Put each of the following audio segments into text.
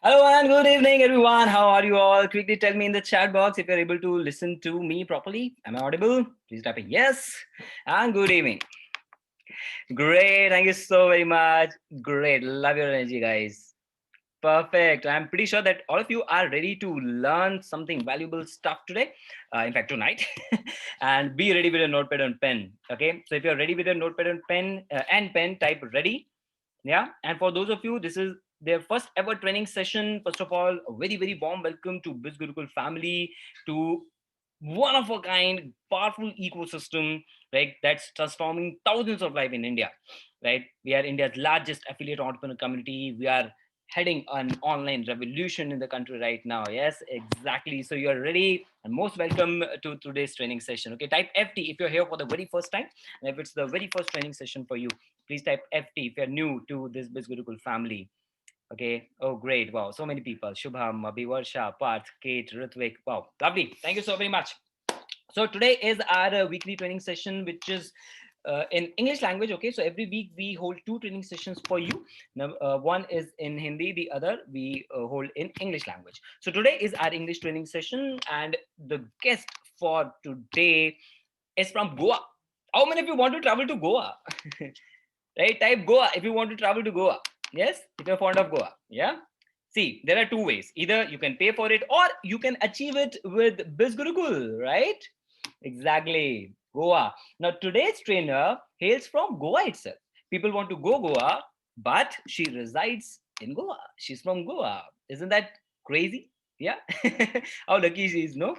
Hello and good evening, everyone. How are you all? Quickly tell me in the chat box if you're able to listen to me properly. Am I audible? Please type a yes. And good evening. Great. Thank you so very much. Great. Love your energy, guys. Perfect. I'm pretty sure that all of you are ready to learn something valuable stuff today. In fact, tonight. And be ready with a notepad and pen. Okay. So if you're ready with a notepad and pen, type ready. Yeah. And for those of you, this is their first ever training session. First of all, a very, very warm welcome to Biz Gurukul family, to one of a kind, powerful ecosystem, right? That's transforming thousands of lives in India, right? We are India's largest affiliate entrepreneur community. We are heading an online revolution in the country right now. Yes, exactly. So you're ready and most welcome to today's training session. Okay, type FT if you're here for the very first time. And if it's the very first training session for you, please type FT if you're new to this Biz Gurukul family. Okay. Oh, great. Wow. So many people. Shubham, Abhivarsha, Parth, Kate, Ritvik. Wow. Lovely. Thank you so very much. So today is our weekly training session, which is in English language. Okay. So every week we hold two training sessions for you. Now, one is in Hindi, the other we hold in English language. So today is our English training session, and the guest for today is from Goa. How many of you want to travel to Goa? Right? Type Goa if you want to travel to Goa. Yes, if you're fond of Goa. Yeah. See, there are two ways. Either you can pay for it or you can achieve it with Biz Gurukul, right? Exactly. Goa. Now, today's trainer hails from Goa itself. People want to go Goa, but she resides in Goa. She's from Goa. Isn't that crazy? Yeah. How lucky she is, no?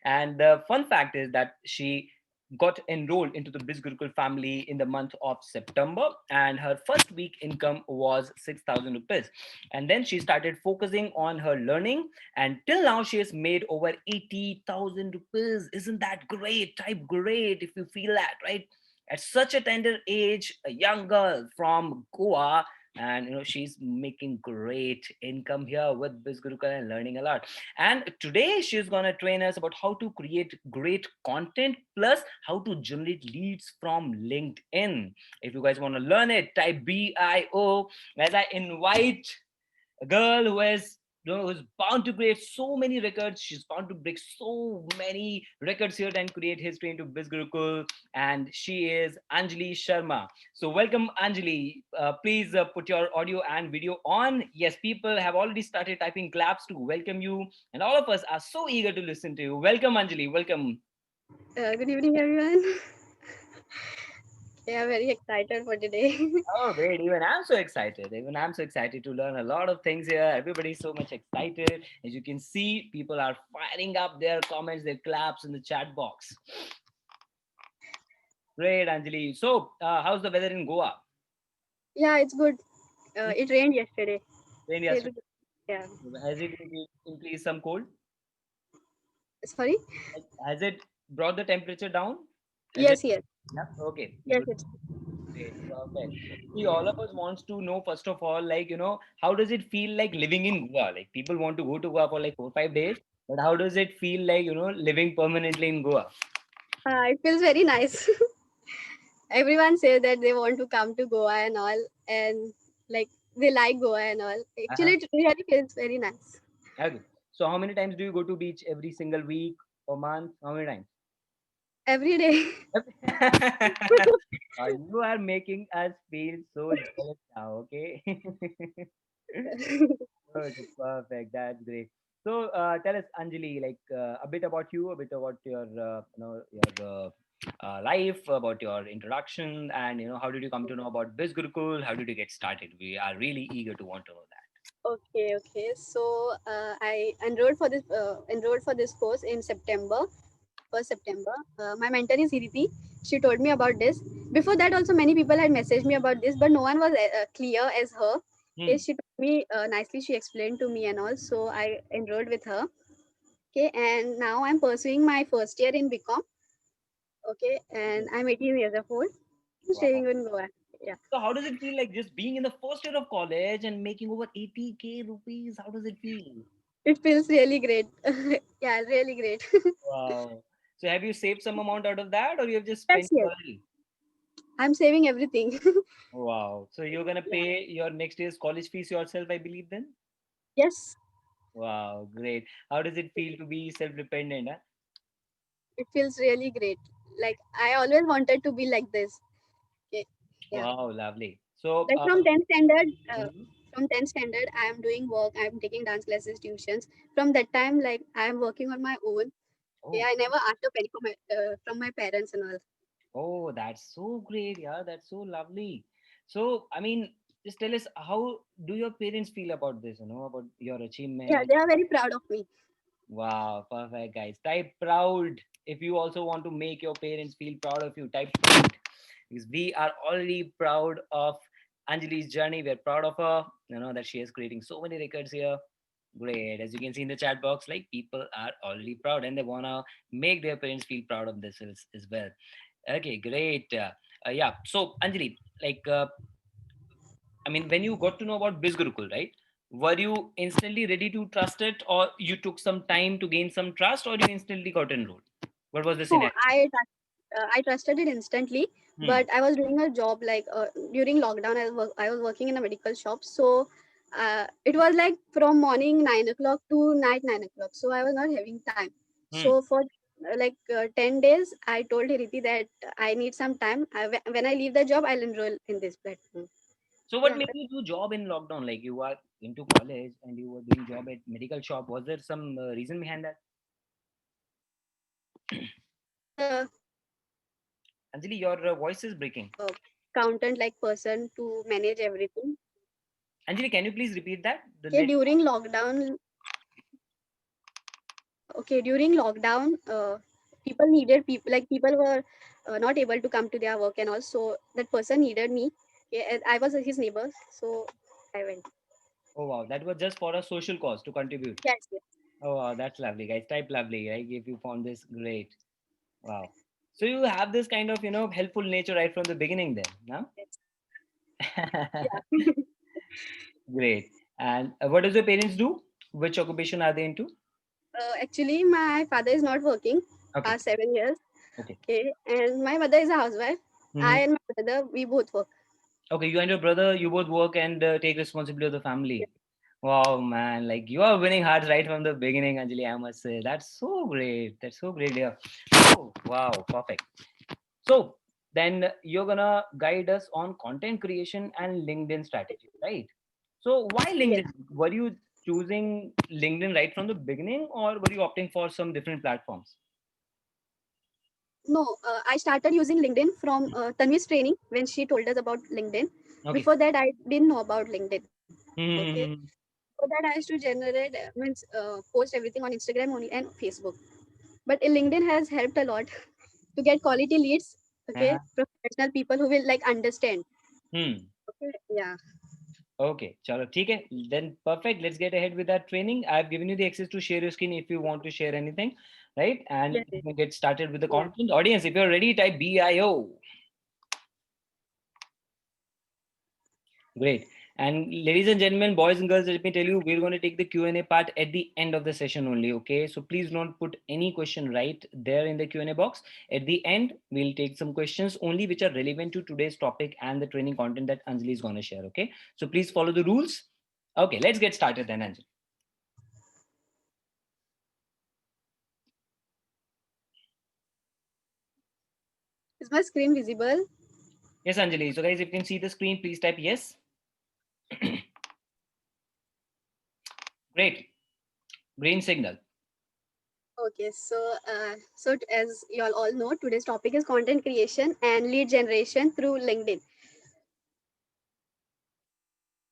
And the fun fact is that she got enrolled into the Biz Gurukul family in the month of September, and her first week income was 6,000 rupees. And then she started focusing on her learning, and till now she has made over 80,000 rupees. Isn't that great? Type great if you feel that, right? At such a tender age, a young girl from Goa, and she's making great income here with Biz Gurukul and learning a lot. And today she's going to train us about how to create great content plus how to generate leads from LinkedIn. If you guys want to learn it, type BIO as I invite a girl who's bound to create so many records. She's bound to break so many records here and create history into Biz Gurukul. And she is Anjali Sharma. So welcome, Anjali. Please put your audio and video on. Yes, people have already started typing claps to welcome you. And all of us are so eager to listen to you. Welcome, Anjali. Welcome. Good evening, everyone. Yeah, very excited for today. Oh, great. Even I'm so excited. Even I'm so excited to learn a lot of things here. Everybody's so much excited. As you can see, people are firing up their comments, their claps in the chat box. Great, Anjali. So, how's the weather in Goa? Yeah, it's good. Hmm? It rained yesterday. Rain So yesterday. yeah. Has it increased some cold? Sorry? Has it brought the temperature down? Has it? Yes, yes. Yeah. Okay. Yes, Good. it's Great. Perfect. See, all of us wants to know first of all, like how does it feel like living in Goa? Like people want to go to Goa for like 4 5 days, but how does it feel like living permanently in Goa? it feels very nice. Everyone says that they want to come to Goa and all, and like they like Goa and all. Uh-huh. Actually, it really feels very nice. Okay. So how many times do you go to beach every single week or month? How many times? Every day. You are making us feel so jealous now, okay? Good, perfect. That's great. So, tell us, Anjali, like a bit about you, a bit about your, life, about your introduction, and how did you come to know about Biz Gurukul? How did you get started? We are really eager to want to know that. Okay, okay. So I enrolled for this course in September, first September. My mentor is Hiriti. She told me about this. Before that, also many people had messaged me about this, but no one was clear as her. Okay, Hmm. she told me nicely. She explained to me and all. So I enrolled with her. Okay, and now I'm pursuing my first year in BCom. Okay, and I'm 18 years of old. I'm Wow. staying in Goa. Yeah, So, how does it feel like just being in the first year of college and making over 80K rupees? How does it feel? it feels really great. Yeah, really great. Wow. So, have you saved some amount out of that, or you have just Yes, spent it yes. already? I'm saving everything. Wow. So, you're gonna Yeah. pay your next year's college fees yourself, I believe, then? Yes, Wow, great. How does it feel to be self-dependent? Huh? it feels really great. Like I always wanted to be like this. Okay. Yeah. Wow, lovely. So, Like from 10th standard, mhm. from 10th standard, I am doing work. I am taking dance classes, tuitions. From that time, like I am working on my own. Yeah, Oh, I never asked a penny from my parents and all. oh, that's so great. Yeah, that's so lovely. So, I mean, just tell us, how do your parents feel about this? About your Yeah, achievement. they are very proud of me. Wow, perfect, guys. Type proud if you also want to make your parents feel proud of you. Type proud because we are already proud of Anjali's journey. We're proud of her. That she is creating so many records here. Great. As you can see in the chat box, like people are already proud and they wanna make their parents feel proud of this as well. Okay, great. Yeah. So Anjali, like, I mean, when you got to know about BizGurukul, right? Were you instantly ready to trust it, or you took some time to gain some trust, or you instantly got enrolled? What was the No, scenario? I trusted it instantly, Hmm. but I was doing a job like during lockdown. I was working in a medical shop, so it was like from morning 9 o'clock to night 9 o'clock. So I was not having time. Hmm. So for 10 days, I told Riti that I need some time. When I leave the job, I'll enroll in this platform. So, what Yeah, made you do job in lockdown? Like, you are into college and you were doing job at medical shop. Was there some reason behind that? the Anjali, your voice is breaking. accountant like person to manage everything. Anjali, can you please repeat that? The Okay, net. during lockdown, during lockdown, people needed people, like people were not able to come to their work and all, so that person needed me. Okay, and I was his neighbor, so I went. Oh wow, that was just for a social cause to contribute. Yes, yes, Oh wow, that's lovely, guys. Type lovely, right? If you found this great. Wow. So you have this kind of helpful nature right from the beginning, then, no? yes. Yeah. Great. And what does your parents do? Which occupation are they into? Actually, my father is not working Okay. past 7 years. Okay. Okay, and my mother is a housewife. I Mhm. and my brother, we both work. Okay, you and your brother, you both work and take responsibility of the Yes. family. Wow, man, like you are winning hearts right from the beginning, Anjali. I must say, that's so great. That's so great, yeah. Oh, wow, perfect. So then you're gonna guide us on content creation and LinkedIn strategy, right? So why Yes. LinkedIn? Were you choosing LinkedIn right from the beginning, or were you opting for some different platforms? No, I started using LinkedIn from Tanvi's training when she told us about LinkedIn. Okay. Before that, I didn't know about LinkedIn. Okay. Hmm. For that, I used to generate, post everything on Instagram only and Facebook. But LinkedIn has helped a lot to get quality leads. Okay, Uh-huh. professional people who will like understand. Hmm. Okay, yeah, Okay, chalo, ठीक है. Then perfect. Let's get ahead with that training. I've given you the access to share your screen if you want to share anything, right? And yes, we yes, can get started with the yeah. content. Audience, if you're ready, type BIO. Great. And ladies and gentlemen, boys and girls, let me tell you, we're going to take the Q&A part at the end of the session only, okay? So please don't put any question right there in the Q&A box. At the end, we'll take some questions only which are relevant to today's topic and the training content that Anjali is going to share, okay? So please follow the rules. Okay, let's get started then, Anjali. Is my screen visible? Yes, Anjali. So guys, if you can see the screen, please type yes. Great. Green signal. Okay, as you all know, today's topic is content creation and lead generation through LinkedIn.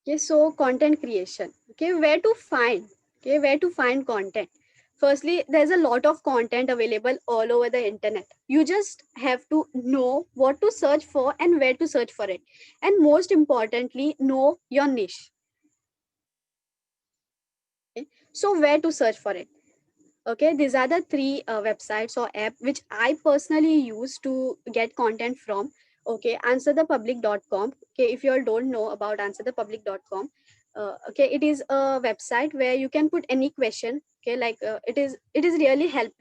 Okay, so content creation. Okay, where to find? Okay, where to find content? Firstly, there's a lot of content available all over the internet. You just have to know what to search for and where to search for it. And most importantly, know your niche. Okay? So, where to search for it? Okay, these are the three websites or app which I personally use to get content from. Okay, answerthepublic.com. Okay, if you all don't know about answerthepublic.com, okay, it is a website where you can put any question. Okay, like it is really help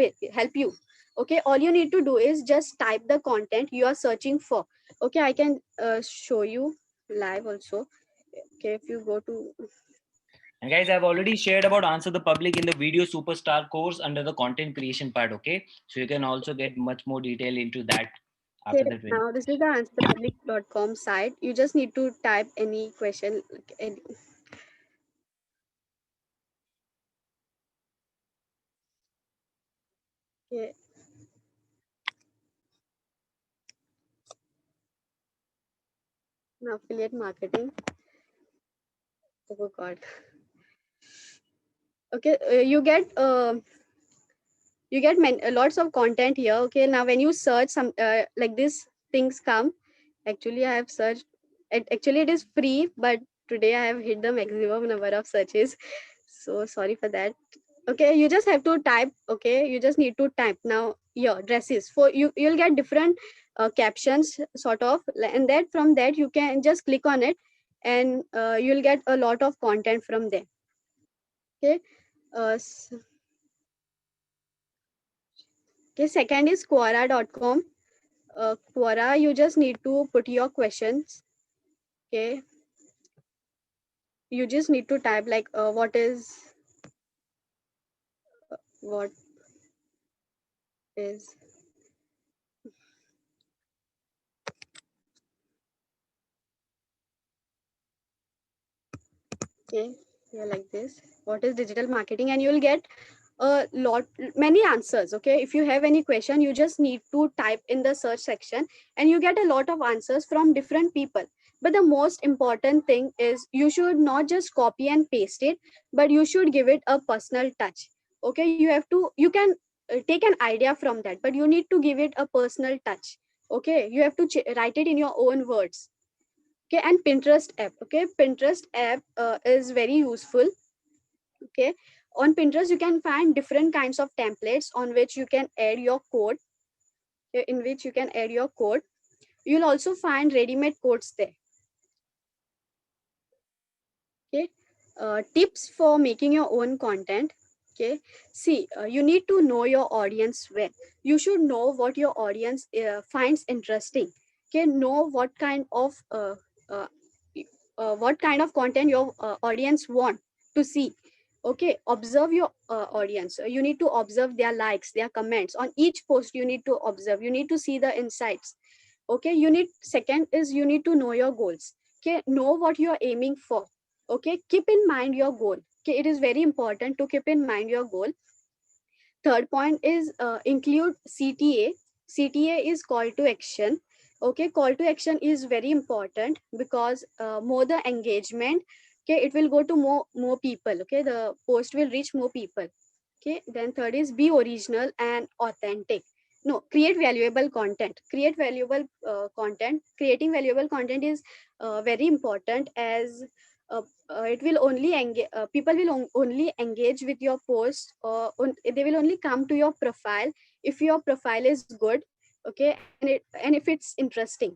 you. Okay, all you need to do is just type the content you are searching for. Okay, I can show you live also. Okay, if you go to And guys, I've already shared about Answer the Public in the Video Superstar course under the content creation part. Okay, so you can also get much more detail into that after Okay, the training. now this is the answerthepublic.com site. You just need to type any question. Okay. Now affiliate marketing. Oh God. Okay, you get lots of content here. Okay, now when you search some like this, things come. Actually, I have searched. Actually, it is free, but today I have hit the maximum number of searches. So sorry for that. Okay, you just have to type. Okay, you just need to type now. Your dresses for you. You'll get different captions, sort of, and that from that you can just click on it, and you'll get a lot of content from there. Okay. Uh, s- okay. Second is Quora.com. Quora, you just need to put your questions. Okay, you just need to type like what is okay, yeah, like this. What is digital marketing? And you'll get a lot, many answers. Okay, if you have any question, you just need to type in the search section, and you get a lot of answers from different people. But the most important thing is you should not just copy and paste it, but you should give it a personal touch. Okay, you can take an idea from that, but you need to give it a personal touch. Okay, you have to write it in your own words. Okay, and Pinterest app. Okay, Pinterest app is very useful. Okay, on Pinterest you can find different kinds of templates on which you can add your code. In which you can add your code. You'll also find ready-made codes there. Okay, tips for making your own content. Okay, see, you need to know your audience well. You should know what your audience finds interesting. Okay, know uh, what kind of content your audience want to see. Okay, observe your audience. You need to observe their likes, their comments on each post. You need to observe, you need to see the insights. Okay, second is you need to know your goals. Okay, know what you are aiming for. Okay, keep in mind your goal. Okay, it is very important to keep in mind your goal. Third point is include CTA. CTA is call to action. Okay, call to action is very important because more the engagement, okay, it will go to more people. Okay, the post will reach more people. Okay, then third is be original and authentic. No, create valuable content. Create valuable content. Creating valuable content is very important, as it will only engage, people will only engage with your post, or they will only come to your profile if your profile is good. Okay, and if it's interesting.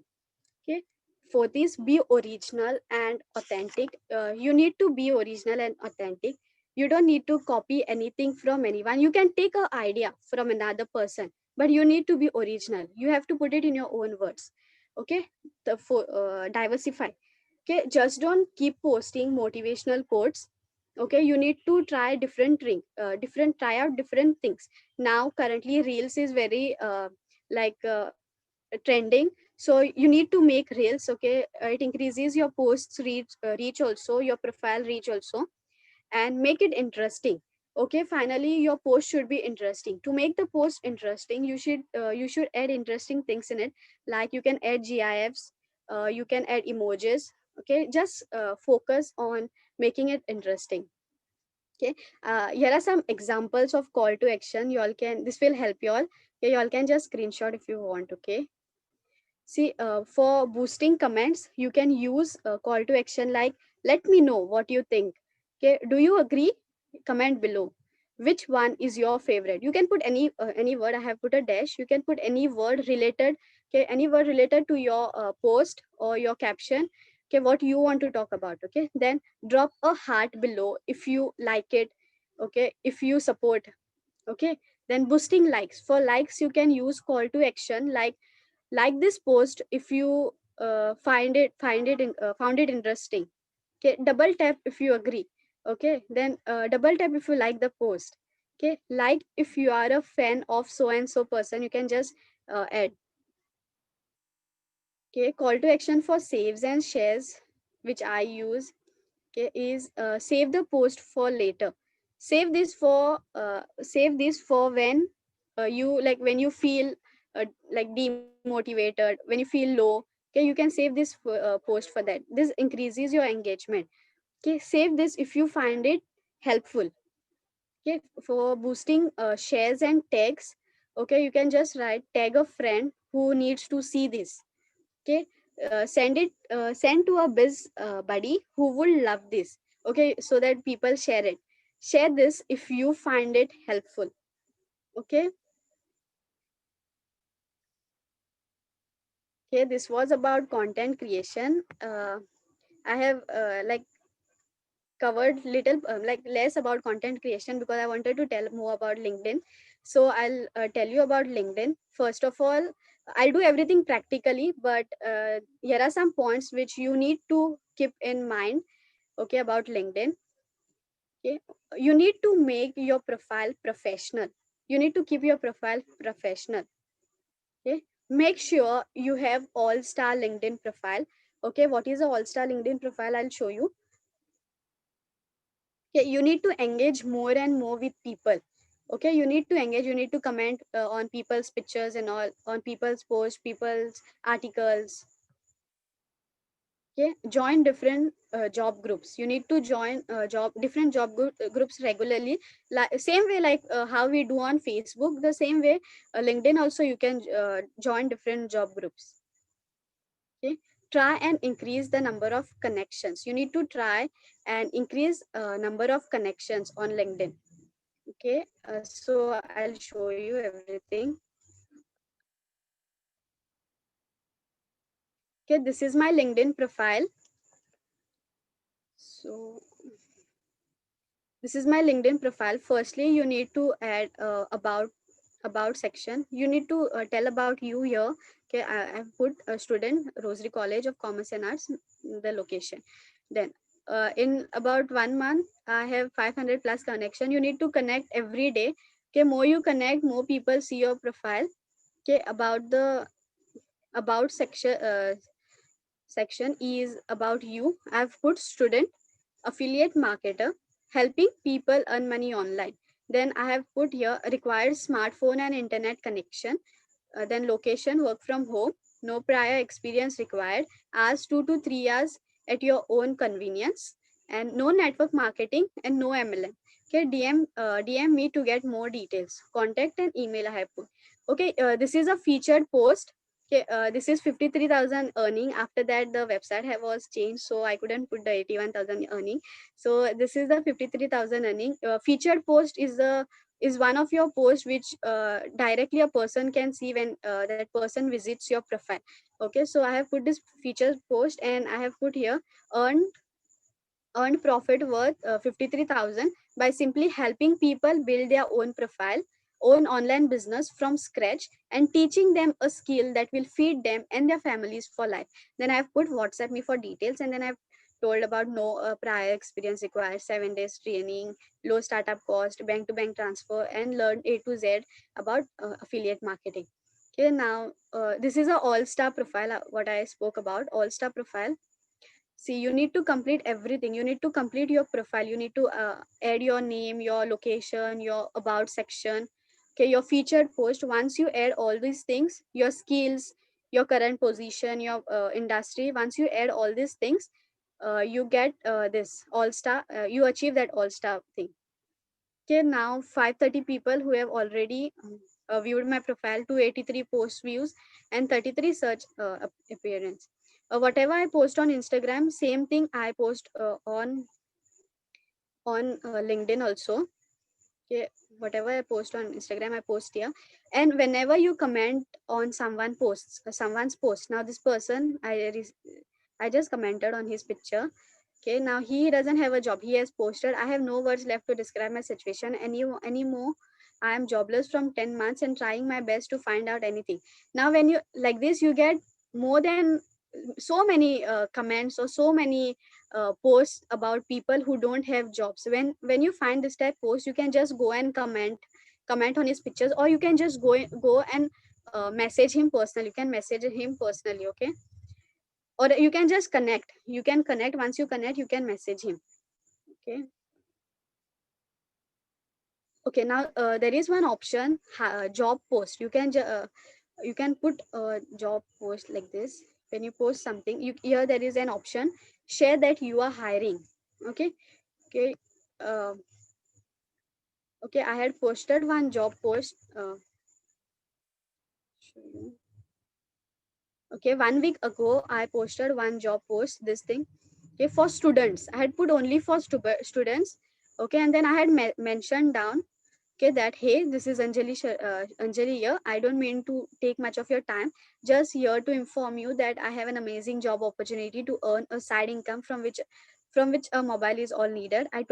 Okay, fourth is be original and authentic. You need to be original and authentic. You don't need to copy anything from anyone. You can take an idea from another person, but you need to be original. You have to put it in your own words. Okay, diversify. Okay, just don't keep posting motivational quotes. Okay, you need to try try out different things. Now currently reels is very like trending, so you need to make reels. Okay, it increases your posts reach also, your profile reach also, and make it interesting. Okay, finally your post should be interesting. To make the post interesting, you should add interesting things in it, like you can add gifs, you can add emojis. Okay, just focus on making it interesting. Okay, here are some examples of call to action. You all can, this will help you all. Okay, you all can just screenshot if you want. Okay, see, for boosting comments, you can use a call to action like, let me know what you think. Okay, do you agree? Comment below. Which one is your favorite? You can put any word. I have put a dash. You can put any word related. Okay, any word related to your post or your caption. Okay, what you want to talk about. Okay, then drop a heart below if you like it. Okay, if you support. Okay, then boosting likes. For likes, you can use call to action like this post if you found it interesting. Okay, double tap if you agree. Okay, then double tap if you like the post. Okay, like if you are a fan of so and so person, you can just add. Okay, call to action for saves and shares, which I use. Okay, is save the post for later. Save this for when you like when you feel like demotivated, when you feel low. Okay, you can save this post for that. This increases your engagement. Okay, save this if you find it helpful. Okay, for boosting shares and tags. Okay, you can just write tag a friend who needs to see this. Okay, send to a biz buddy who would love this. Okay, so that people share it. Share this if you find it helpful. Okay. Okay, this was about content creation. I have covered little like less about content creation because I wanted to tell more about LinkedIn. So I'll tell you about LinkedIn. First of all, I'll do everything practically, but here are some points which you need to keep in mind. Okay, about LinkedIn. Okay, you need to make your profile professional. You need to keep your profile professional. Okay, make sure you have all star LinkedIn profile. Okay, what is a all star LinkedIn profile? I'll show you. Okay, you need to engage more and more with people. Okay, you need to engage, you need to comment on people's pictures and all, on people's posts, people's articles. Okay, join different job groups. You need to join job different groups regularly, like same way like how we do on Facebook. The same way LinkedIn also you can join different job groups. Okay, try and increase the number of connections. You need to try and increase number of connections on LinkedIn. Okay, so I'll show you everything. Okay, this is my LinkedIn profile. So this is my LinkedIn profile. Firstly, you need to add about section. You need to tell about you here. Okay, I've put a student, Rosary College of Commerce and Arts, the location. Then in about 1 month, I have 500 plus connection. You need to connect every day. Okay, more you connect, more people see your profile. Okay, about the about section is about you. I've put student, affiliate marketer, helping people earn money online. Then I have put here required smartphone and internet connection. Then location, work from home, no prior experience required, hours 2 to 3 hours at your own convenience, and no network marketing and no MLM. Okay, DM me to get more details. Contact and email I have put. Okay, this is a featured post. Okay, this is 53,000 earning. After that, the website was changed, so I couldn't put the 81,000 earning. So this is the 53,000 earning. Featured post is one of your posts which directly a person can see when that person visits your profile. Okay, so I have put this featured post and I have put here earned earned profit worth 53,000 by simply helping people build their own profile, own online business from scratch, and teaching them a skill that will feed them and their families for life. Then I've put WhatsApp me for details, and then I've told about no prior experience required, 7 days training, low startup cost, bank to bank transfer, and learn A to Z about affiliate marketing. Okay, now this is a all-star profile, what I spoke about, all-star profile. See, you need to complete everything. You need to complete your profile. You need to add your name, your location, your about section, okay, your featured post. Once you add all these things, your skills, your current position, your industry, once you add all these things, you get this all star. You achieve that all star thing. Okay, now 530 people who have already viewed my profile, 283 post views, and 33 search appearance. Whatever I post on Instagram, same thing I post on LinkedIn also. Okay, whatever I post on Instagram, I post here. And whenever you comment on someone's post, now this person I just commented on his picture. Okay, now he doesn't have a job. He has posted, I have no words left to describe my situation anymore. I am jobless from 10 months and trying my best to find out anything. Now, when you like this, you get more than so many comments or so many posts about people who don't have jobs. When you find this type post, you can just go and comment on his pictures, or you can just go and message him personally. You can message him personally, okay? Or you can just connect. You can connect. Once you connect, you can message him, okay? Okay, now there is one option, job post. You can put a job post like this. When you post something, here there is an option, share that you are hiring, okay? Okay, uh, okay, I had posted one job post, show you. Okay, 1 week ago I posted one job post, this thing, okay, for students. I had put only for students, okay? And then I had mentioned down, okay, that hey, this is Anjali here. I don't mean to take much of your time, just here to inform you that I have an amazing job opportunity to earn a side income from which a mobile is all needed. I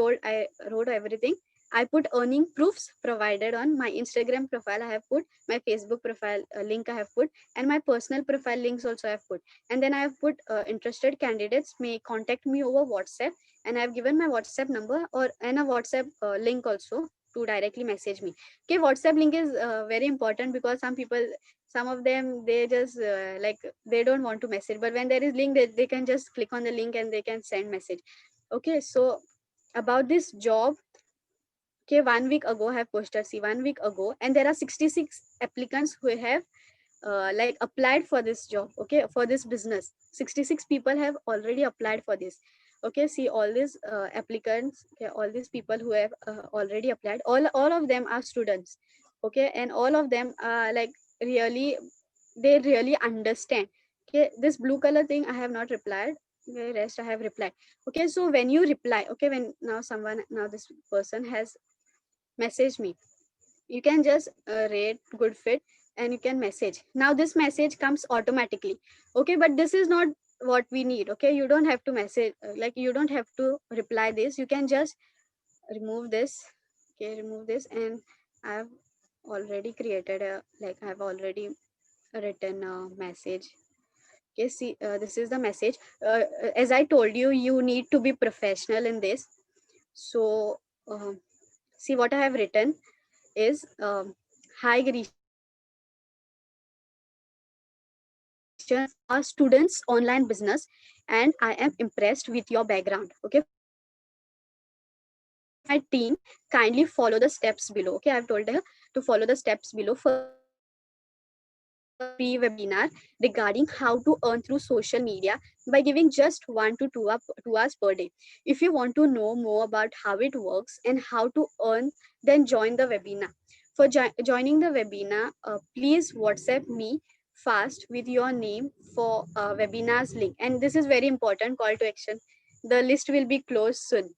wrote everything. I put earning proofs provided on my Instagram profile. I have put my Facebook profile link, I have put, and my personal profile links also I have put. And then I have put interested candidates may contact me over WhatsApp, and I have given my WhatsApp number or and a WhatsApp link also to directly message me. Okay, WhatsApp link is very important, because some of them, they just like they don't want to message, but when there is link, they can just click on the link and they can send message. Okay, so about this job, okay, 1 week ago I have posted, see, 1 week ago, and there are 66 applicants who have like applied for this job, okay, for this business. 66 people have already applied for this. Okay, see, all these applicants, okay, all these people who have already applied, all of them are students, okay? And all of them are like, really, they really understand. Okay, this blue color thing I have not replied, the rest I have replied. Okay, so when you reply, okay, when now this person has messaged me, you can just rate good fit, and you can message. Now this message comes automatically, okay? But this is not what we need, okay? You don't have to message, like, you don't have to reply this. You can just remove this, okay? Remove this, and I've already created a, like, I've already written a message. Okay, see, this is the message. As I told you, you need to be professional in this. So see, what I have written is, hi Grishan, this is a student's online business, and I am impressed with your background. Okay, for my team, kindly follow the steps below. Okay, I've told her to follow the steps below. First, we will conduct a free webinar regarding how to earn through social media by giving just 1 to 2 hours per day. If you want to know more about how it works and how to earn, then join the webinar. For joining the webinar, please WhatsApp me fast with your name for webinar's link. And this is very important call to action. The list will be closed soon.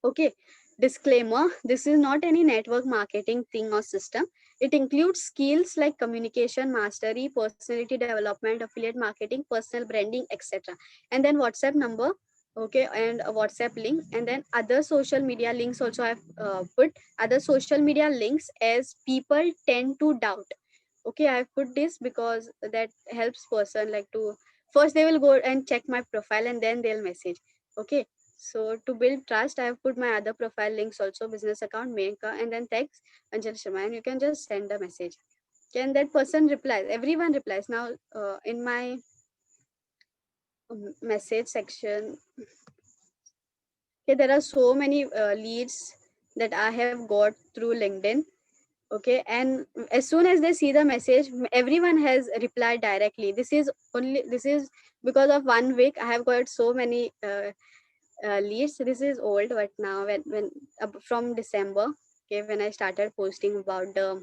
Okay. Disclaimer, this is not any network marketing thing or system. It includes skills like communication mastery, personality development, affiliate marketing, personal branding, etc. And then WhatsApp number, okay, and a WhatsApp link, and then other social media links also I've put other social media links, as people tend to doubt. Okay, I've put this because that helps person like to, first they will go and check my profile and then they'll message. Okay, so to build trust, I have put my other profile links also, business account, Menka, and then text Anjali Sharma, and you can just send a message. Okay, and that person replies, everyone replies. Now in my message section, okay, there are so many leads that I have got through LinkedIn. Okay, and as soon as they see the message, everyone has replied directly. This is because of 1 week I have got so many leads. This is old, but now when from December, okay, when I started posting about the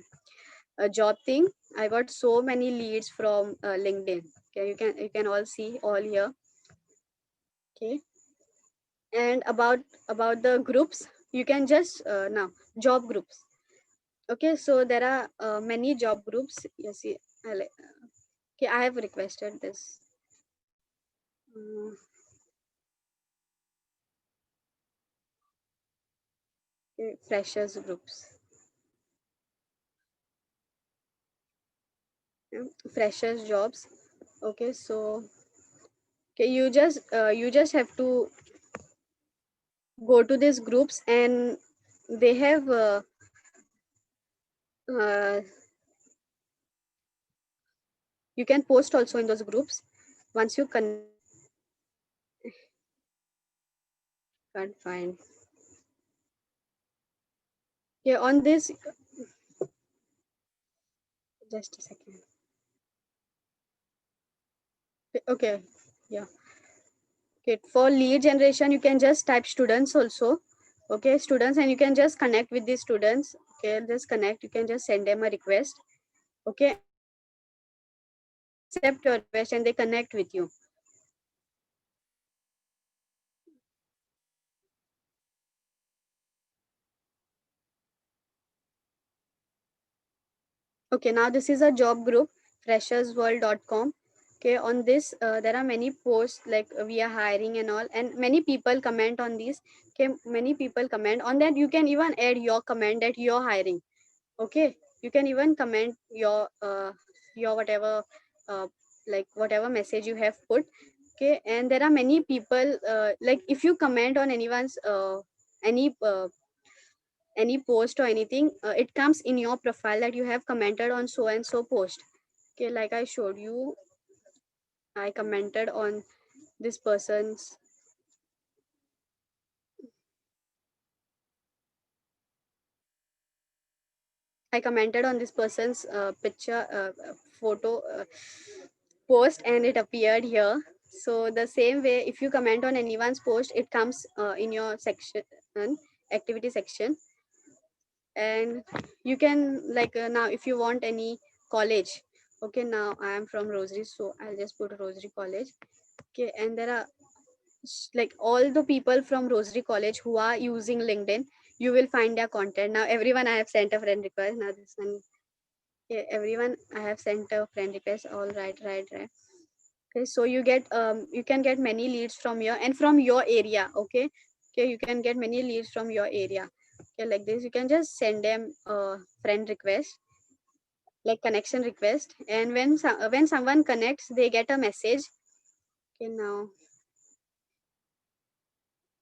job thing, I got so many leads from LinkedIn. Okay, you can all see all here. Okay, and about the groups, you can just now job groups. Okay, so there are many job groups. You see, okay, I have requested this. Uh, okay, freshers groups. Freshers jobs. Okay, so Okay, you just have to go to these groups, and they have uh, you can post also in those groups. Once you can't find, yeah, on this, just a second. Okay, yeah. Okay, for lead generation, you can just type students also. Okay, students, and you can just connect with the students. Okay, just connect. You can just send them a request. Okay, accept your request and they connect with you. Okay, now this is a job group, freshersworld.com. Okay, on this, there are many posts like we are hiring and all, and many people comment on these. Okay, many people comment on that. You can even add your comment that you're hiring. Okay, you can even comment your whatever uh, like whatever message you have put. Okay, and there are many people like if you comment on anyone's any any post or anything, it comes in your profile that you have commented on so and so post. Okay, like I showed you, I commented on this person's, I commented on this person's picture photo post, and it appeared here. So the same way, if you comment on anyone's post, it comes in your section, activity section. And you can like now if you want any college. Okay, now I am from Rosary, so I'll just put Rosary College. Okay, and there are like all the people from Rosary College who are using LinkedIn, you will find their content. Now everyone I have sent a friend request. Now this one, yeah, everyone I have sent a friend request. All right. Okay, so you can get many leads from your and from your area. Okay, you can get many leads from your area. Okay, like this you can just send them a friend request, like connection request, and when someone connects, they get a message.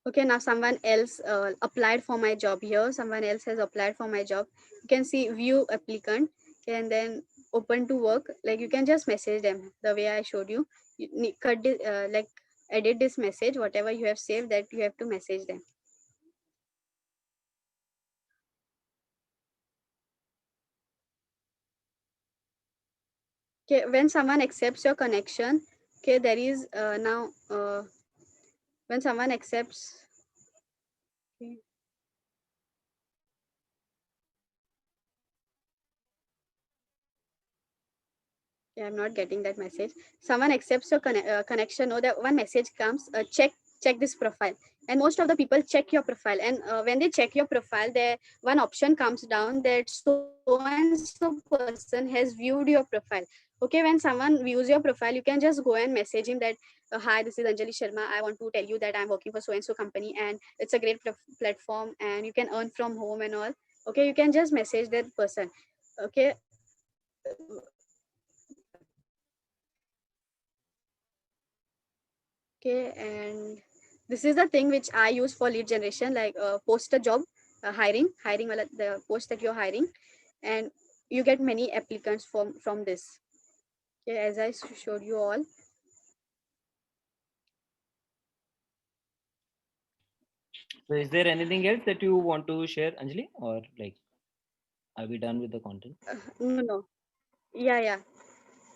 Okay, now someone else applied for my job here. Someone else has applied for my job. You can see view applicant. Okay, and then open to work. Like you can just message them the way I showed you. Like edit this message. Whatever you have saved, that you have to message them. Okay, when someone accepts your connection, okay, there is now when someone accepts. Okay, yeah, I'm not getting that message. Someone accepts your connection, or that one message comes, check this profile. And most of the people check your profile, and when they check your profile, there one option comes down that so and so person has viewed your profile. Okay, when someone views your profile, you can just go and message him that hi, this is Anjali Sharma, I want to tell you that I'm working for so and so company, and it's a great platform, and you can earn from home and all. Okay, you can just message that person. Okay, okay, and this is the thing which I use for lead generation, like post a job, hiring the post that you're hiring, and you get many applicants from this. Okay, as I showed you all. So is there anything else that you want to share, Anjali, or like are we done with the content? No, yeah,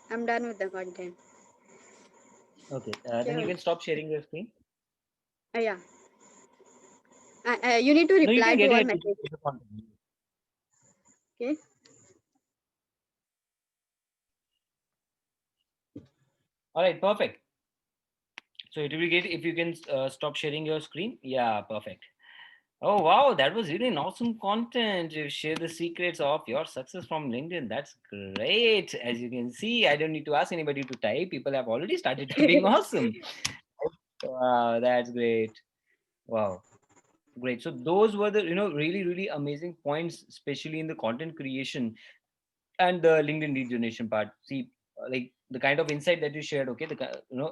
I'm done with the content. Okay, then you Okay, can stop sharing your screen. yeah, you need to No, you reply can to get all it. messages. Okay, All right, perfect. So it will be great if you can stop sharing your screen. Yeah, perfect. Oh wow, that was really an awesome content. You share the secrets of your success from LinkedIn. That's great. As you can see, I don't need to ask anybody to type. People have already started typing. Awesome. Wow, that's great. Wow. Great. So those were the really really amazing points, especially in the content creation and the LinkedIn lead generation part. See, like the kind of insight that you shared, okay,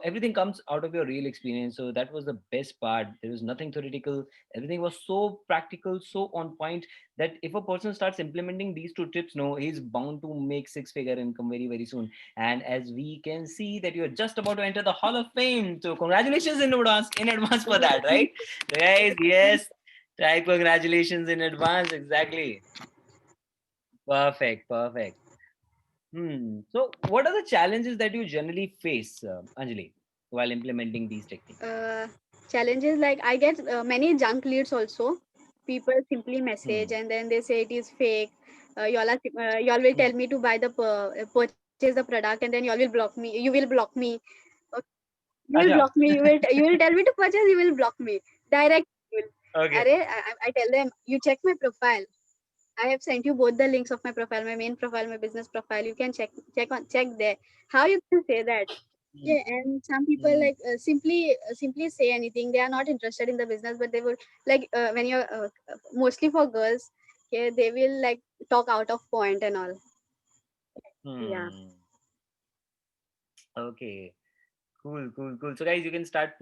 everything comes out of your real experience. So that was the best part. There was nothing theoretical. Everything was so practical, so on point, that if a person starts implementing these two tips, no, he's bound to make six-figure income very, very soon. And as we can see that you're just about to enter the Hall of Fame, so congratulations in advance for that, right? Guys, yes, right, congratulations in advance. Exactly. Perfect, perfect. So, what are the challenges that you generally face, Anjali, while implementing these techniques? uh, Challenges like I get many junk leads also. People simply message Hmm. and then they say it is fake. Y'all will Hmm. tell me to purchase the product, and then y'all will block me. You will block me. Okay, you will Acha. block me. You will tell me to purchase. You will block me. Direct. You will. Okay. Arey, I tell them, you check my profile. I have sent you both the links of my profile, my main profile, my business profile. You can check there. How you can say that? Hmm. Yeah, and some people Hmm. like simply say anything. They are not interested in the business, but they would like when you're mostly for girls. Okay, they will like talk out of point and all. Yeah. Hmm. Okay. Cool, cool, cool. So, guys, you can start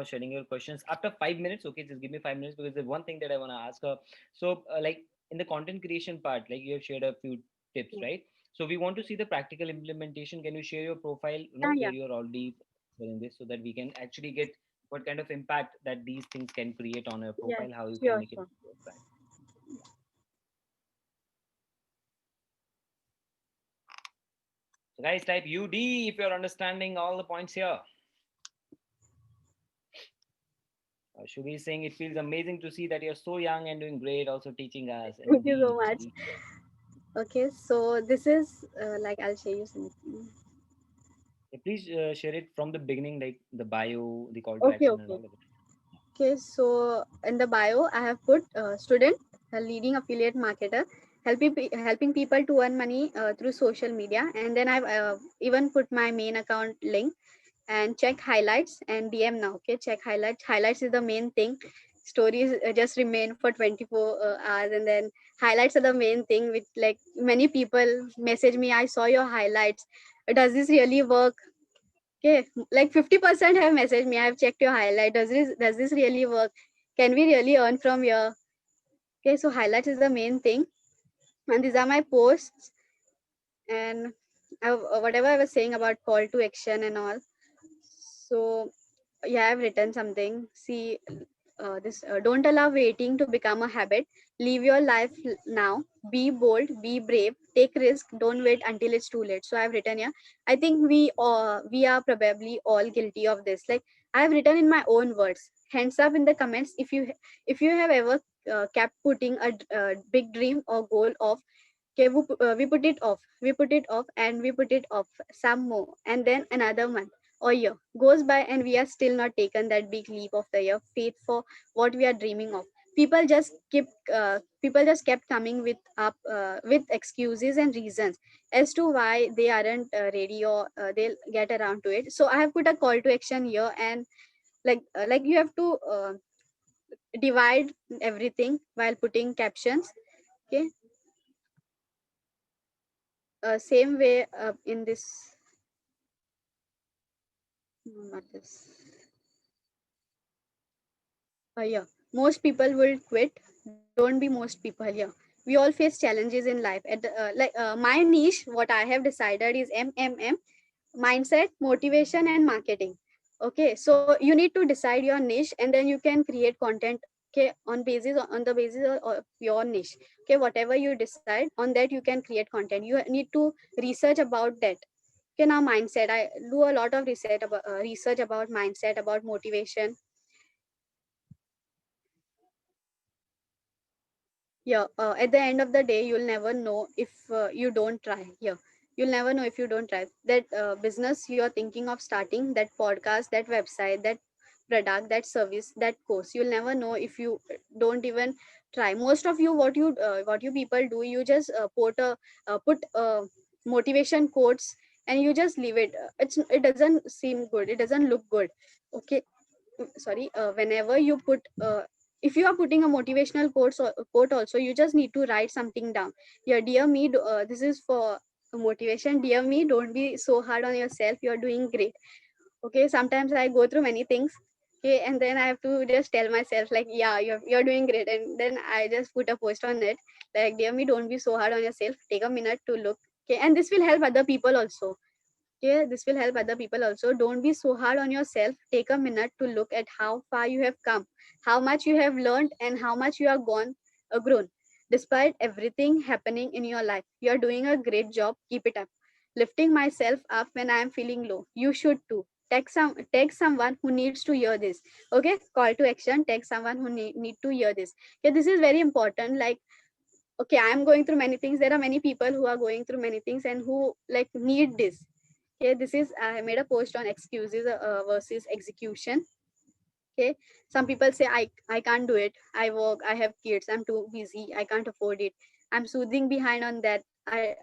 sharing your questions after 5 minutes. Okay, just give me 5 minutes because there's one thing that I want to ask. So, like in the content creation part, like you have shared a few tips, Yeah. right? So, we want to see the practical implementation. Can you share your profile, Yeah. where Yeah. you're already doing this, so that we can actually get what kind of impact that these things can create on a Yeah. profile, how you can Sure. make it Sure. impact. So, guys, type UD if you're understanding all the points here. Shubhi is saying it feels amazing to see that you're so young and doing great, also teaching us. Thank you so Indeed, much. indeed. Okay, so this is like I'll show you something. Please share it from the beginning, like the bio, the call to Okay. action, and Okay. all of it. Okay, so in the bio, I have put student, a leading affiliate marketer, helping people to earn money through social media. And then I've even put my main account link and check highlights and DM now. Okay, check highlights. Highlights is the main thing. Stories just remain for 24 hours, and then highlights are the main thing. Which like many people message me, I saw your highlights. Does this really work? Okay, like 50% have messaged me. I've checked your highlight. Does this really work? Can we really earn from here? Okay, so highlights is the main thing, and these are my posts. And whatever I was saying about call to action and all. So yeah, I've written something. See, this don't allow waiting to become a habit. Live your life now. Be bold, be brave, take risk. Don't wait until it's too late. So I've written here. I think we are probably all guilty of this. Like I've written in my own words. Hands up in the comments if you have ever kept putting a big dream or goal off. Okay, we put it off, and we put it off some more, and then another month or year goes by, and we are still not taken that big leap of the year, faith for what we are dreaming of. People just kept coming with excuses and reasons as to why they aren't ready, or they'll get around to it. So I have put a call to action here, and like you have to divide everything while putting captions. Okay, same way in this. Not this. Yeah, most people will quit. Don't be most people here. We all face challenges in life. My niche, what I have decided is MMM: mindset, motivation, and marketing. Okay, so you need to decide your niche, and then you can create content. Okay, on the basis of your niche. Okay, whatever you decide on that, you can create content. You need to research about that. Okay, now mindset. I do a lot of research about mindset, about motivation. Yeah, at the end of the day, you'll never know if you don't try. Yeah, you'll never know if you don't try. That business you're thinking of starting, that podcast, that website, that product, that service, that course, you'll never know if you don't even try. Most of you, what you people do, you just put motivation quotes, and you just leave it. It doesn't seem good. It doesn't look good. Okay, sorry. Whenever you put if you are putting a motivational quote also, you just need to write something down. Yeah, dear me, this is for motivation. Dear me, don't be so hard on yourself. You're doing great. Okay, sometimes I go through many things. Okay, and then I have to just tell myself like, yeah, you're doing great. And then I just put a post on it like, dear me, don't be so hard on yourself. Take a minute to look. Okay, and this will help other people also. Okay, this will help other people also. Don't be so hard on yourself. Take a minute to look at how far you have come, how much you have learned, and how much you are grown. Despite everything happening in your life, you are doing a great job. Keep it up. Lifting myself up when I am feeling low. You should too. Text someone who needs to hear this. Okay, call to action. Text someone who need to hear this. Okay, this is very important. Like, okay, I am going through many things. There are many people who are going through many things and who like need this. Okay, this is, I made a post on excuses versus execution. Okay, some people say I can't do it. I work. I have kids. I'm too busy. I can't afford it. I'm soothing behind on that I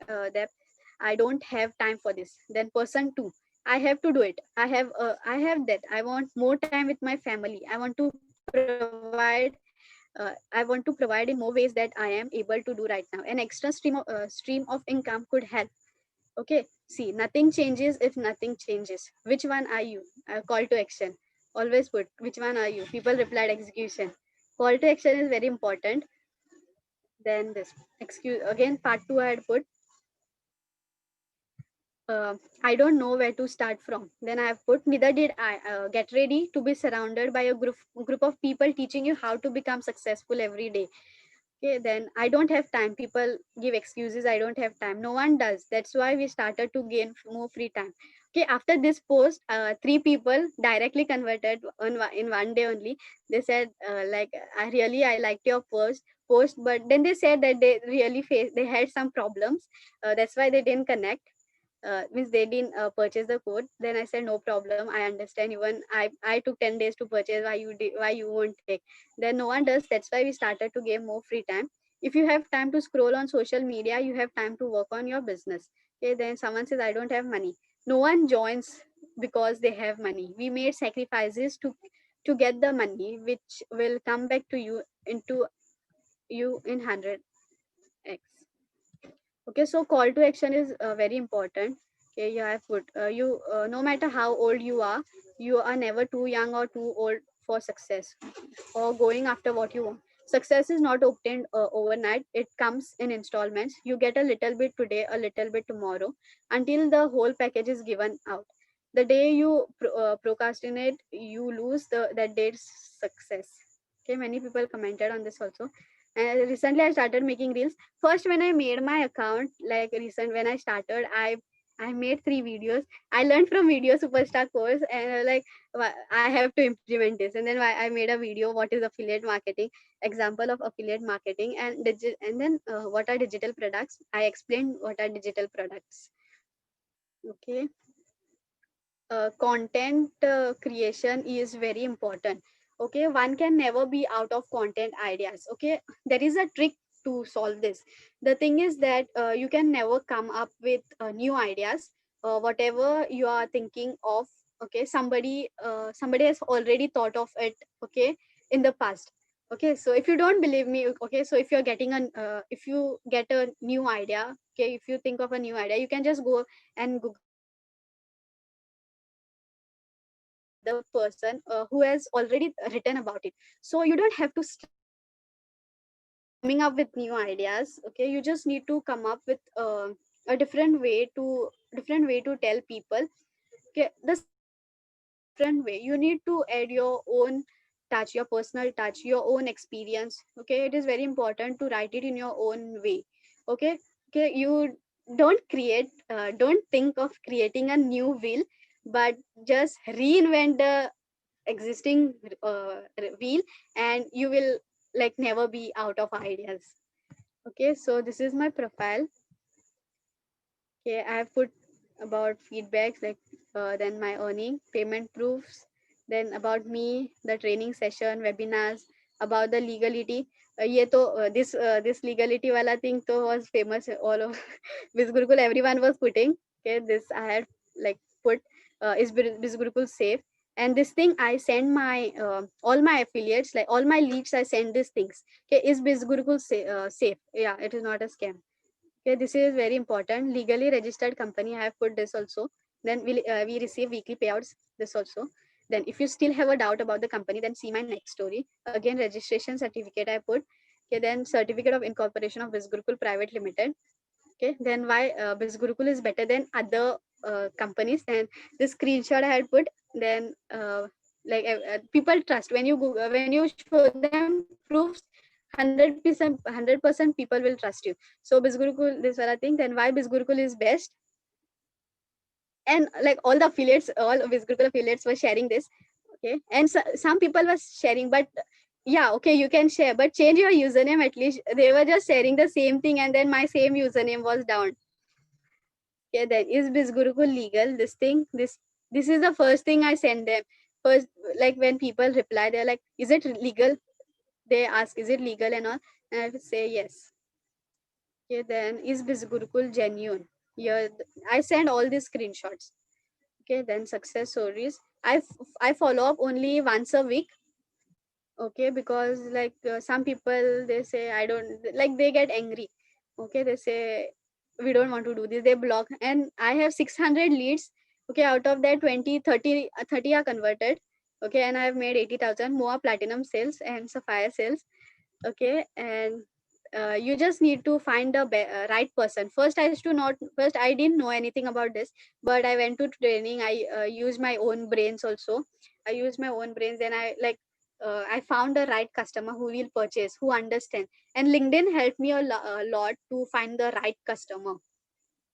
don't have time for this. Then person two, I have to do it. I have that. I want more time with my family. I want to provide in more ways that I am able to do right now. An extra stream of income could help. Okay, see, nothing changes if nothing changes. Which one are you? Call to action. Always put, which one are you? People replied execution. Call to action is very important. Then this, excuse, again, part two I had put, I don't know where to start from. Then I have put, neither did I. Get ready to be surrounded by a group of people teaching you how to become successful every day. Okay, then I don't have time. People give excuses. I don't have time. No one does. That's why we started to gain more free time. Okay, after this post, three people directly converted in one day only. They said, like, I liked your post, but then they said that they had some problems. That's why they didn't connect. Means they didn't purchase the code. Then I said, no problem, I understand. Even I took 10 days to purchase. Why you won't take? Then no one does. That's why we started to give more free time. If you have time to scroll on social media, you have time to work on your business. Okay, then someone says, I don't have money. No one joins because they have money. We made sacrifices to get the money, which will come back to you into you in 100x. Okay, so call to action is very important. Okay, you have put you no matter how old you are never too young or too old for success or going after what you want. Success is not obtained overnight. It comes in installments. You get a little bit today, a little bit tomorrow, until the whole package is given out. The day you procrastinate, you lose that day's success. Okay, many people commented on this also. And recently, I started making reels. First, when I made my account, like recent when I started, I made 3 videos. I learned from Video Superstar course, and like, I have to implement this. And then I made a video. What is affiliate marketing? Example of affiliate marketing, and then what are digital products? I explained what are digital products. Okay, content creation is very important. Okay, one can never be out of content ideas. Okay, there is a trick to solve this. The thing is that you can never come up with new ideas. Whatever you are thinking of, okay, somebody has already thought of it, okay, in the past. Okay, so if you don't believe me, okay, so if you're getting if you get a new idea, okay, if you think of a new idea, you can just go and Google it, and then you can just find the person who has already written about it. So you don't have to stress coming up with new ideas. Okay, you just need to come up with a different way to tell people. Okay, the same idea in a different way. You need to add your own touch, your personal touch, your own experience. Okay, it is very important to write it in your own way. Okay, okay, you don't think of creating a new wheel, but just reinvent the existing wheel, and you will like never be out of ideas. Okay, so this is my profile. Okay, I have put about feedbacks, like then my earning, payment proofs, then about me, the training session, webinars, about the legality. ये तो this legality wala thing to was famous all over Biz Gurukul. Everyone was putting. Okay, this I had like put, is Biz Gurukul safe? And this thing I send my all my affiliates, like all my leads, I send these things. Okay, is Biz Gurukul safe? Yeah, it is not a scam. Okay, this is very important. Legally registered company, I have put this also. Then we receive weekly payouts, this also. Then if you still have a doubt about the company, then see my next story. Again, registration certificate I put. Okay, then certificate of incorporation of Bizgurukul Private Limited. Okay, then why Bizgurukul is better than other companies. And this screenshot I had put. Then people trust when you Google, when you show them proofs, 100% people will trust you. So Bizgurukul, this wala thing. Then why Bizgurukul is best? And like all the affiliates, all Bizgurukul affiliates were sharing this. Okay, and some people were sharing, but yeah, okay, you can share, but change your username at least. They were just sharing the same thing, and then my same username was down. Okay, then is Bizgurukul legal? This thing, this is the first thing I send them. First, like when people reply, they're like, "Is it legal?" They ask, "Is it legal?" and all, and I will say yes. Okay, then is Bizgurukul genuine? Yeah, I send all these screenshots. Okay, then success stories. I follow up only once a week. Okay, because like some people they say I don't like, they get angry. Okay, they say we don't want to do this, they block, and I have 600 leads. Okay, out of that 20 30 30 are converted. Okay, and I have made 80,000 more platinum sales and sapphire sales. Okay, and you just need to find the right person. First I used to not first I didn't know anything about this, but I went to training. I used my own brains also. I used my own brains, and I found the right customer who will purchase, who understand. And LinkedIn helped me a lot to find the right customer.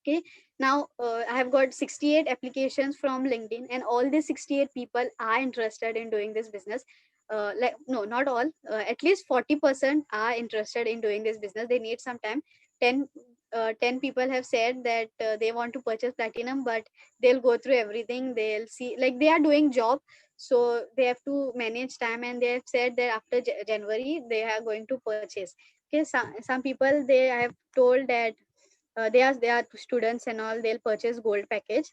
Okay, now I have got 68 applications from LinkedIn, and all these 68 people are interested in doing this business. Like no, not all, at least 40% are interested in doing this business. They need some time. 10 10 people have said that they want to purchase platinum, but they'll go through everything. They'll see, like they are doing job, so they have to manage time, and they have said that after January they are going to purchase. Okay, some people, they have told that they are students and all, they'll purchase gold package.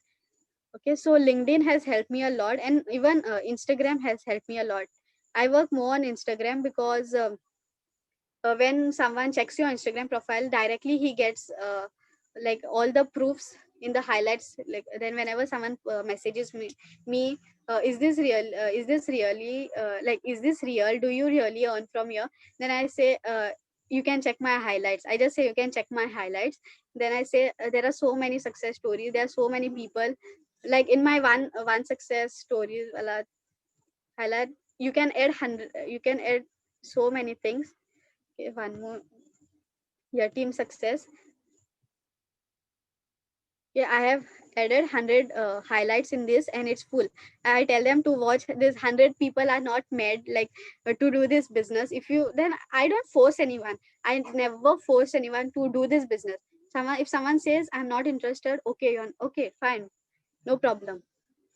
Okay, so LinkedIn has helped me a lot, and even Instagram has helped me a lot. I work more on Instagram because when someone checks your Instagram profile directly, he gets like all the proofs in the highlights. Like then whenever someone messages me is this real, is this really is this real, do you really earn from here? Then I say you can check my highlights. I just say you can check my highlights. Then I say there are so many success stories, there are so many people. Like in my one success story highlight, you can add 100, you can add so many things. Okay, one more. Yeah, team success. Yeah, I have added 100 highlights in this, and it's full. I tell them to watch this. 100 people are not mad like to do this business. If you, then I don't force anyone. I never force anyone to do this business. Someone, if someone says I'm not interested, okay, okay, fine, no problem.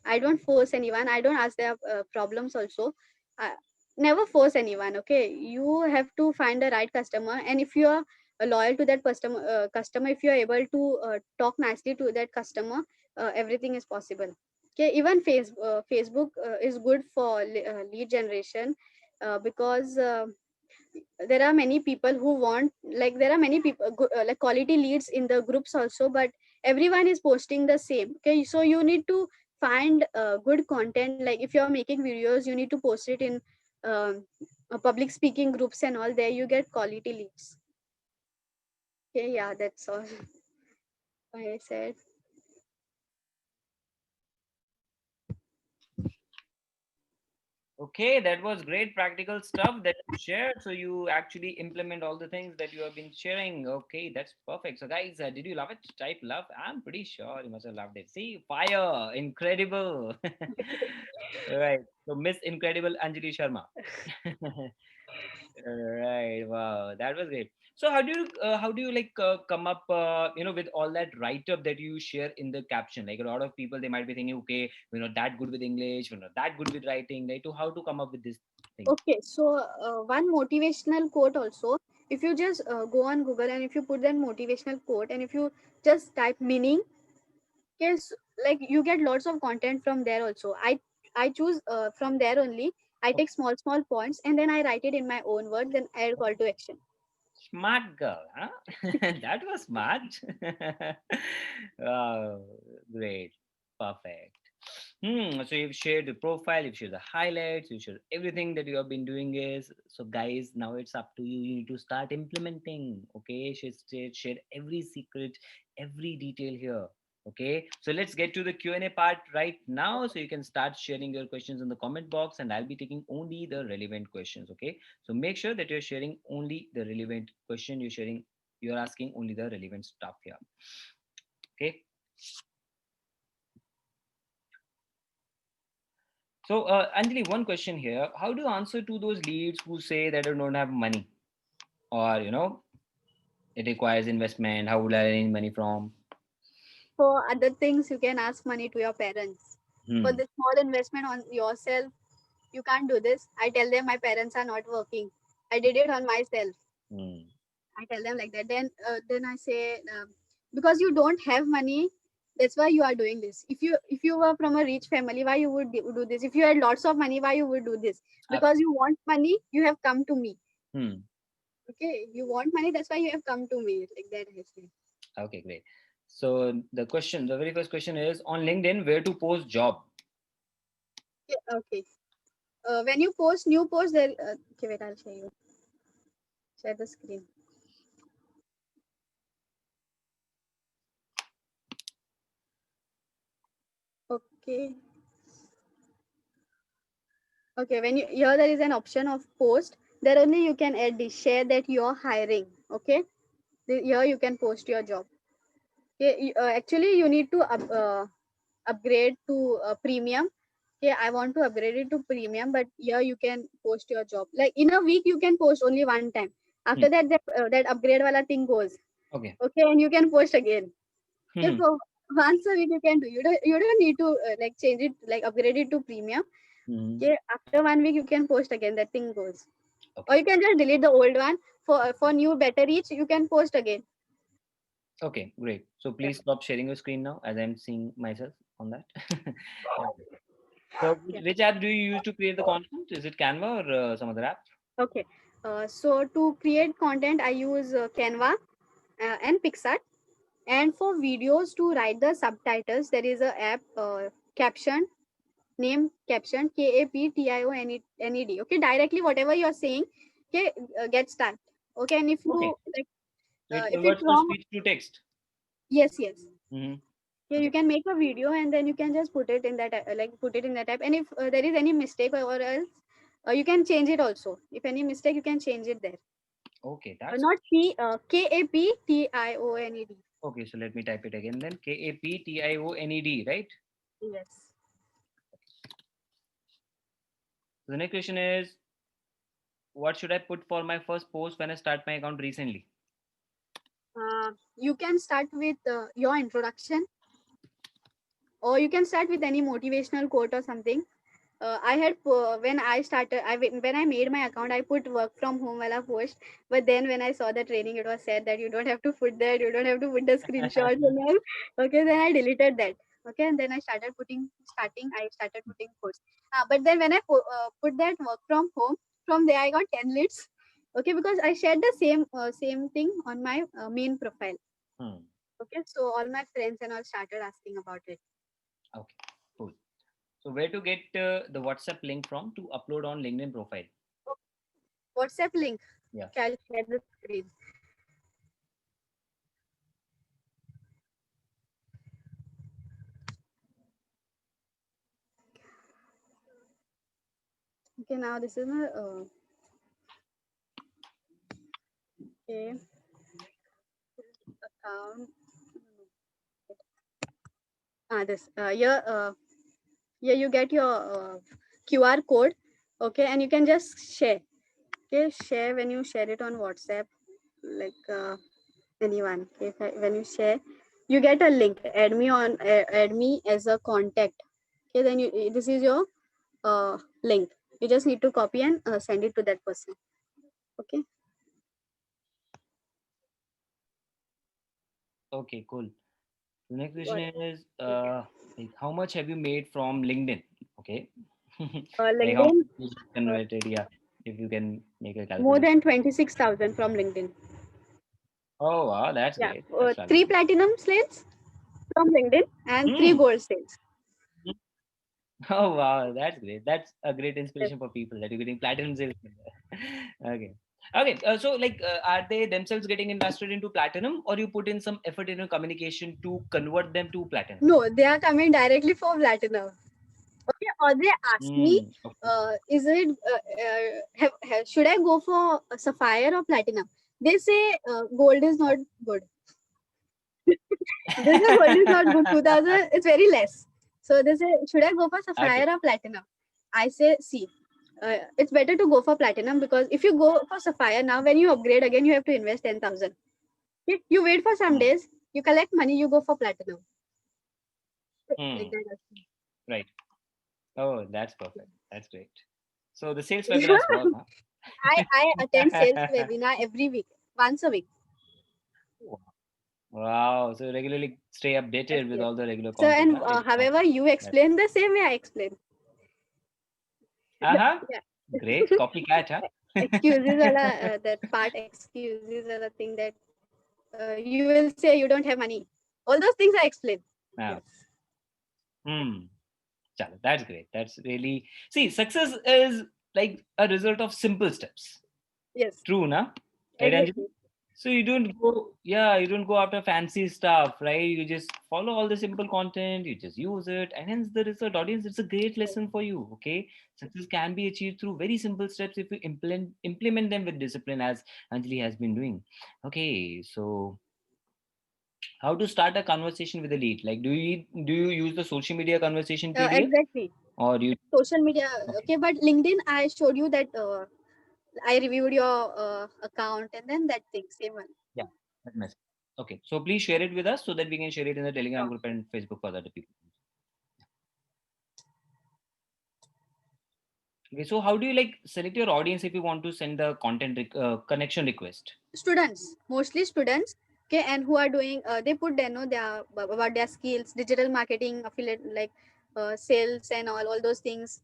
I don't force anyone. I don't ask their problems also. I never force anyone. Okay, you have to find the right customer, and if you are loyal to that customer, if you are able to talk nicely to that customer, everything is possible. Okay, even Facebook is good for lead generation because there are many people who want, like there are many people like quality leads in the groups also, but everyone is posting the same. Okay, so you need to find good content. Like if you're making videos, you need to post it in um, public speaking groups and all. There you get quality leads. Okay, yeah, that's all I said. Okay, that was great practical stuff that you shared. So you actually implement all the things that you have been sharing. Okay, that's perfect. So guys, did you love it? Type love. I'm pretty sure you must have loved it. See, fire, incredible. Right. So Miss Incredible Anjali Sharma. Right. Wow, that was great. So how do you like come up with all that write up that you share in the caption? Like a lot of people, they might be thinking, okay, we're not that good with English, we're not that good with writing. Like to how to come up with this thing? Okay, so one motivational quote also. If you just go on Google, and if you put that motivational quote, and if you just type meaning, yes, like you get lots of content from there also. I choose from there only. I take small points, and then I write it in my own words, then add call to action. Smart girl, huh? That was smart. Oh, great. Perfect. So you've shared the profile, you've shared the highlights, you've shared everything that you have been doing is. So guys, now it's up to you. You need to start implementing. Okay. Share every secret, every detail here. Okay. So let's get to the Q&A part right now. So you can start sharing your questions in the comment box and I'll be taking only the relevant questions. Okay. So make sure that you're sharing only the relevant question. You're asking only the relevant stuff here. Okay. So, Anjali, one question here. How do you answer to those leads who say that they don't have money or, it requires investment? How would I arrange money from? For other things, you can ask money to your parents. For Hmm. the small investment on yourself, you can't do this. I tell them my parents are not working. I did it on myself. Hmm. I tell them like that. Then I say, because you don't have money, that's why you are doing this. If you were from a rich family, why you would do this? If you had lots of money, why you would do this? Because you want money, you have come to me. Hmm. Okay, you want money, that's why you have come to me. Like that, I say. Okay, great. So the very first question is on LinkedIn, where to post job? Yeah, okay. When you post new post, there. Okay, wait, I'll show you. Share the screen. Okay. Okay, when you here there is an option of post. There only you can add this share that you are hiring. Okay, here you can post your job. Okay, actually you need to upgrade to premium. Okay, I want to upgrade it to premium, but here you can post your job. Like in a week you can post only one time. Hmm. After that, that upgrade wala thing goes. Okay. Okay, and you can post again. Okay, Hmm. so once a week you can do. You don't need to like change it, like upgrade it to premium. Hmm. Okay, after 1 week you can post again. That thing goes. Or Okay. you can just delete the old one for new better reach. You can post again. Okay, great. So Yeah. please stop sharing your screen now as I'm seeing myself on that. Okay. So Yeah. which app do you use to create the content? Is it Canva or some other app? Okay. So to create content, I use Canva and PixArt. And for videos to write the subtitles, there is a app Caption, name Caption, KAPTIONED. Okay, directly whatever you are saying, okay, get start. Okay, and if Okay. you like, So it if it's converts from wrong, speech to text. yes, yes. Hmm. Yeah, Okay. you can make a video and then you can just put it in that like put it in that app. And if there is any mistake or else, you can change it also. If any mistake, you can change it there. Okay, that's Not KAPTIONED. okay. So let me type it again then. KAPTIONED, right? Yes. So the next question is, what should I put for my first post when I start my account recently? You can start with your introduction, or you can start with any motivational quote or something. I had when I started, when I made my account, I put work from home wala post. But then when I saw the training, it was said that you don't have to put that, you don't have to put the screenshots and all. Okay, then I deleted that. Okay, and then I started putting posts. But then when I put that work from home, from there I got 10 leads. Okay, because I shared the same thing on my main profile. Hmm. Okay, so all my friends and all started asking about it. Okay, cool. So where to get the WhatsApp link from to upload on LinkedIn profile? WhatsApp link. Yeah. Okay, I'll share the screen. Okay, now this is my okay, account. This here you get your QR code. Okay, and you can just share. Okay, share when you share it on WhatsApp, like anyone. Okay, when you share, you get a link. Add me as a contact. Okay, then this is your link. You just need to copy and send it to that person. Okay. Okay, cool. The next question Got it. is, like, how much have you made from LinkedIn? Okay. Like how much LinkedIn, is converted? Yeah, if you can make a more calculation. than 26,000 from LinkedIn. Oh wow, that's Yeah, great. That's 3 lovely. platinum sales from LinkedIn and 3 Hmm. gold sales. Oh wow, that's great. That's a great Yes. inspiration for people that you're getting platinum sales. Okay. Okay. So like, are they themselves getting invested into platinum, or you put in some effort in your communication to convert them to platinum? No, they are coming directly for platinum. Okay, or they ask me, Okay. is it should I go for a sapphire or platinum? They say gold is not good. They say gold is not good. 2000, it's very less. So they say, should I go for sapphire Okay. or platinum? I say, see, it's better to go for platinum because if you go for sapphire now, when you upgrade again, you have to invest 10,000. You wait for some Hmm. days, you collect money, you go for platinum. Hmm. Like that. Right. Oh, that's perfect. That's great. So the sales webinars work, I attend sales huh? webinar every week, once a week. Wow. So regularly stay Yes, updated with yes. all the regular So, content. and Huh? Daily however content. you That's explain, the same way I explain. uh-huh. Yeah. Great. Copycat, huh? Excuses are that part. Excuses are the thing that you will say you don't have money. All those things I explain. Now. Yes. Hmm. Chalo, that's great. That's really, see, success is like a result of simple steps. Yes. True, na? Right, Anjali? Exactly. So you don't go, yeah, you don't go after fancy stuff, right? You just follow all the simple content, you just use it, and hence the result. Audience, it's a great Yes. lesson for you. Okay, success can be achieved through very simple steps if you implement them with discipline, as Anjali has been doing. Okay, so how to start a conversation with a lead? Like, do you use the social media conversation PDF, Exactly. or you? Social media. Okay, Okay, but LinkedIn, I showed you that I reviewed your account and then that thing, same one. yeah, that message. Okay, so please share it with us so that we can share it in the Telegram Sure. group and Facebook for other people. Okay, so how do you like select your audience if you want to send the connection request? Students, mostly students. Okay, and who are doing? They put their know their about their skills, digital marketing, affiliate like sales and all those things.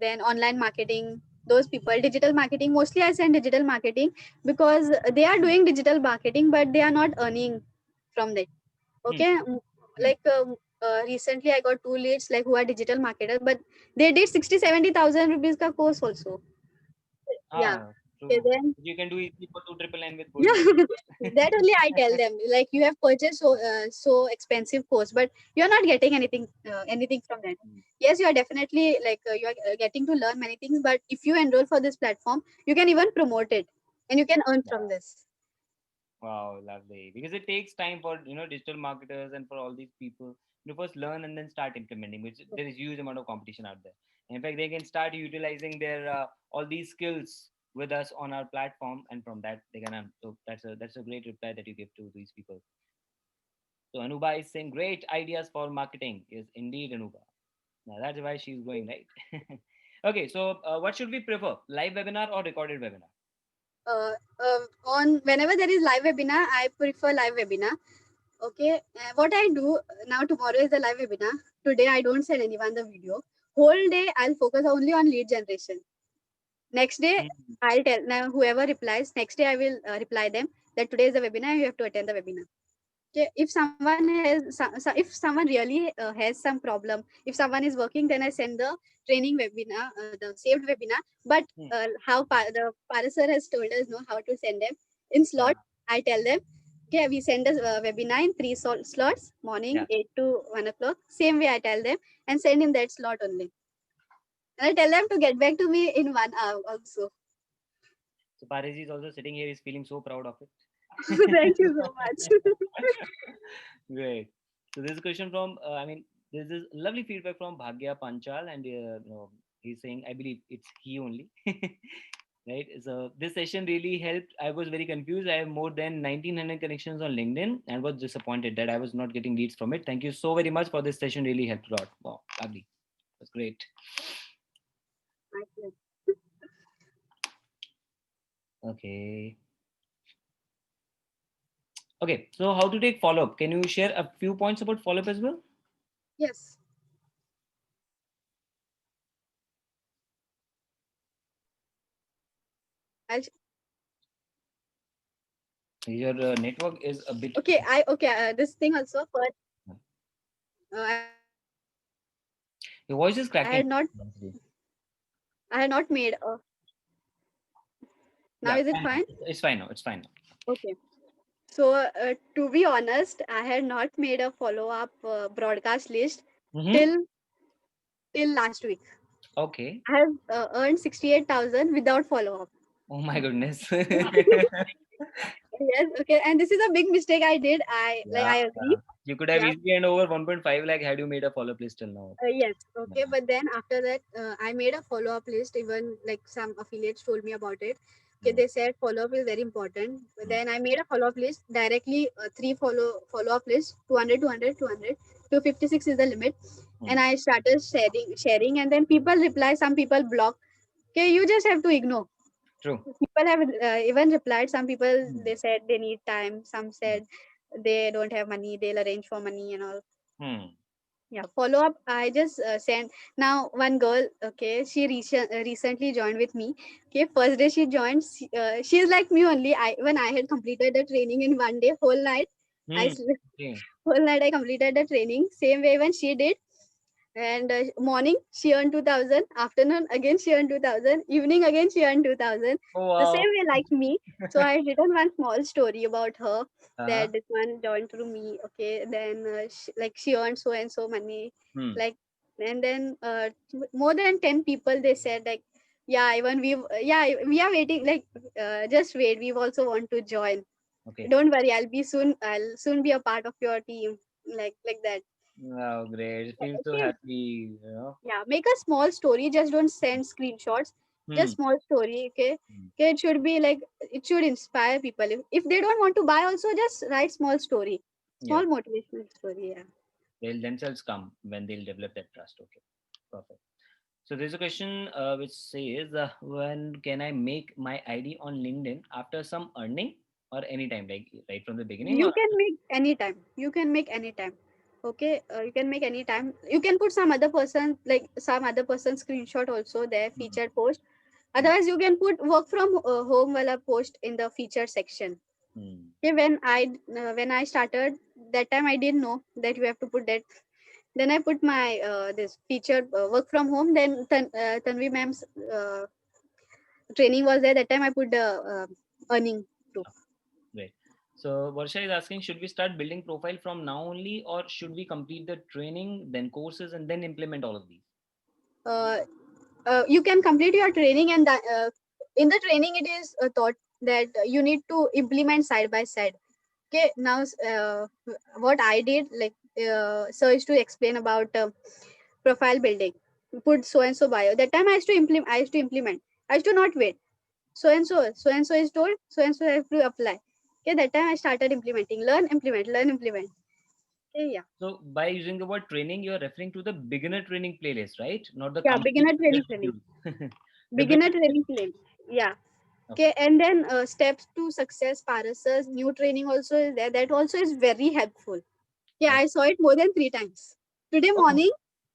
Then online marketing. Those people, digital marketing. Mostly, I send digital marketing because they are Hmm. doing digital marketing, but they are not earning from that. Hmm. Okay, Hmm. like recently I got 2 leads like who are digital marketers, but they did 60-70,000 rupees ka course also. Yeah. Ah, Okay, true. then You can do easily for 299 with yeah, Goldman. that only I tell them. Like you have purchased so expensive course, but you're not getting anything from that. Hmm. Yes, you are definitely like you are getting to learn many things, but if you enroll for this platform, you can even promote it, and you can earn from this. Wow, lovely. Because it takes time for digital marketers and for all these people to first learn and then start implementing. Which there is huge amount of competition out there. In fact, they can start utilizing their all these skills with us on our platform, and from that they can earn. So that's a great reply that you give to these people. So Anuba is saying great ideas for marketing. Yes, indeed, Anuba. Now that's why she's going right. Okay, so what should we prefer, live webinar or recorded webinar? On whenever there is live webinar, I prefer live webinar. Okay, what I do now, tomorrow is the live webinar. Today I don't send anyone the video. Whole day I'll focus only on lead generation. Next day Hmm. I'll tell now whoever replies. Next day I will reply them that today is the webinar. You have to attend the webinar. Okay, if someone has if someone really has some problem, if someone is working, then I send the training webinar, the saved webinar. But Hmm. the Parasar has told us know how to send them in Yeah, slot. I tell them, okay, we send a webinar in 3 slots, morning yeah. 8 to 1 o'clock. Same way I tell them and send in that slot only. And I tell them to get back to me in 1 hour also. So Paresh is also sitting here. He's feeling so proud of Thank it. you so much. Great. So this is a question from, this is lovely feedback from Bhagya Panchal, and he's saying, I believe it's he only. Right. So this session really helped. I was very confused. I have more than 1900 connections on LinkedIn and was disappointed that I was not getting leads from it. Thank you so very much for this session. Really helped a lot. Wow, lovely. That's great. Okay. Okay. So how to take follow up? Can you share a few points about follow up as well? Yes. I'll Your network is a bit. Okay, this thing also first. I had not Your voice is cracking. I had not made a. Now Yeah, is it fine now. fine? It's fine now. It's fine now. Okay. So to be honest, I had not made a follow up broadcast list Mm-hmm. till last week. Okay. I have earned 68,000 without follow up. Oh my goodness. Yes, okay, and this is a big mistake I did. Yeah, I yeah. agree. You could have Yeah, easily earned over 1.5 lakh had you made a follow-up list till now. yes, okay, Yeah. but then after that, I made a follow up list. Even like some affiliates told me about it. Okay, Mm, they said follow up is very important. But mm, then I made a follow up list directly, three follow up lists, 200, 200, 200. 256 is the limit, mm. and I started sharing, and then people reply. Some people block. Okay, you just have to ignore. True. People have even replied. Some people Mm, they said they need time. Some mm, said they don't have money. They'll arrange for money and all. mm. Yeah, follow up. I just sent now one girl. Okay, she recently joined with me. Okay, first day she joined. She's like me only. When I had completed the training in one day, whole night. I Hmm. slept Okay. whole night. I completed the training. Same way when she did. And morning she earned 2,000. Afternoon again she earned 2,000. Evening again she earned 2,000. Oh The wow. same way like me. So I written one small story about her, Uh-huh. that this one joined through me. Okay, then she earned so and so money, Hmm. like, and then more than 10 people they said like, yeah, even we are waiting, like, just wait, we also want to join. Okay. Don't worry, I'll soon be a part of your team, like that. Wow, great. It feels so Okay, happy. yeah, make a small story, just don't send screenshots. Hmm. Just small story. Okay, Hmm. okay, it should be like, it should inspire people. If they don't want to buy also, just write small story, Yeah. small motivational story. Yeah. They'll themselves come when they'll develop that trust. Okay. Perfect. So there's a question which says, when can I make my ID on LinkedIn after some earning or anytime, like right from the beginning You or can make anytime, okay, you can make anytime. You can put some other person, like some other person screenshot also there, Hmm. featured post. Hmm. Otherwise you can put work from home wala post in the featured section. Hmm. Okay, when I started, that time I didn't know that you have to put that. Then I put my this featured work from home. Then Tanvi ma'am's training was there. That time I put the earning proof. Great. So Varsha is asking, should we start building profile from now only, or should we complete the training, then courses, and then implement all of these? Uh, you can complete your training, and in the training it is taught that you need to implement side by side. Okay, now what I did, like, so is to explain about profile building. Put so and so bio. That time I used to implement. I used to not wait. So and so is told. So and so I have to apply. Okay, that time I started implementing. Learn, implement. Learn, implement. Okay, yeah, So by using the word training, you are referring to the beginner training playlist, right? Not the yeah. complete Beginner training, modules. The Beginner beginner training training. plan. Yeah. Okay. Okay, and then steps to success. Parasas new training also is there. That also is very helpful. Yeah, Okay. I saw it more than 3 times. Today Oh. morning,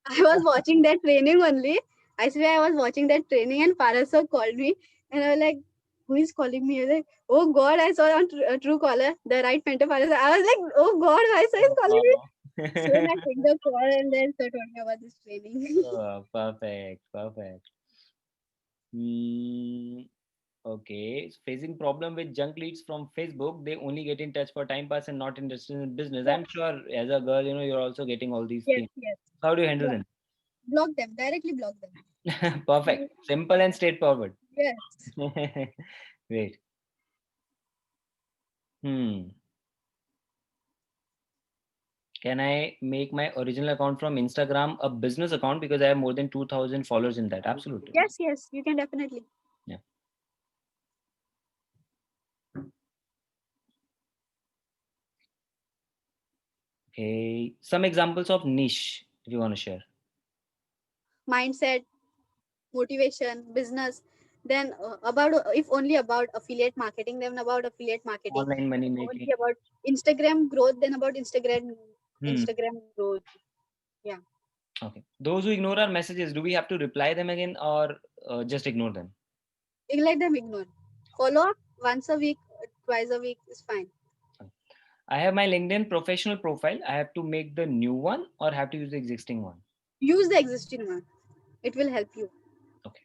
I was watching that training only. I swear I was watching that training, and Parasar called me, and I was like, "Who is calling me?" I was like, "Oh God!" I saw on Truecaller the right mentor Parasar. I was like, "Oh God, why sir is Oh, calling me?" wow. So then I took the call, and then sir told me about this training. Oh, perfect. Perfect. Hmm. Okay. Facing problem with junk leads from Facebook, they only get in touch for time pass and not interested in business. Yeah, I'm sure as a girl, you're also getting all these yes, things. yes. How do you handle Block, them? block them directly. Block them. Perfect. Simple and straightforward. Yes. Great. Hmm. Can I make my original account from Instagram a business account because I have more than 2,000 followers in that? Absolutely. Yes, yes. You can definitely. Yeah. Okay. Some examples of niche if you want to share. Mindset, motivation, business. Then about if only about affiliate marketing, then about affiliate marketing. Online money If making. only about Instagram growth, then about Hmm. Instagram growth. Yeah, Okay. Those who ignore our messages, do we have to reply them again or just ignore them? let them ignore. Follow up once a week, twice a week is fine. I have my LinkedIn professional profile. I have to make the new one or have to use the existing one? Use the existing one. It will help you. Okay.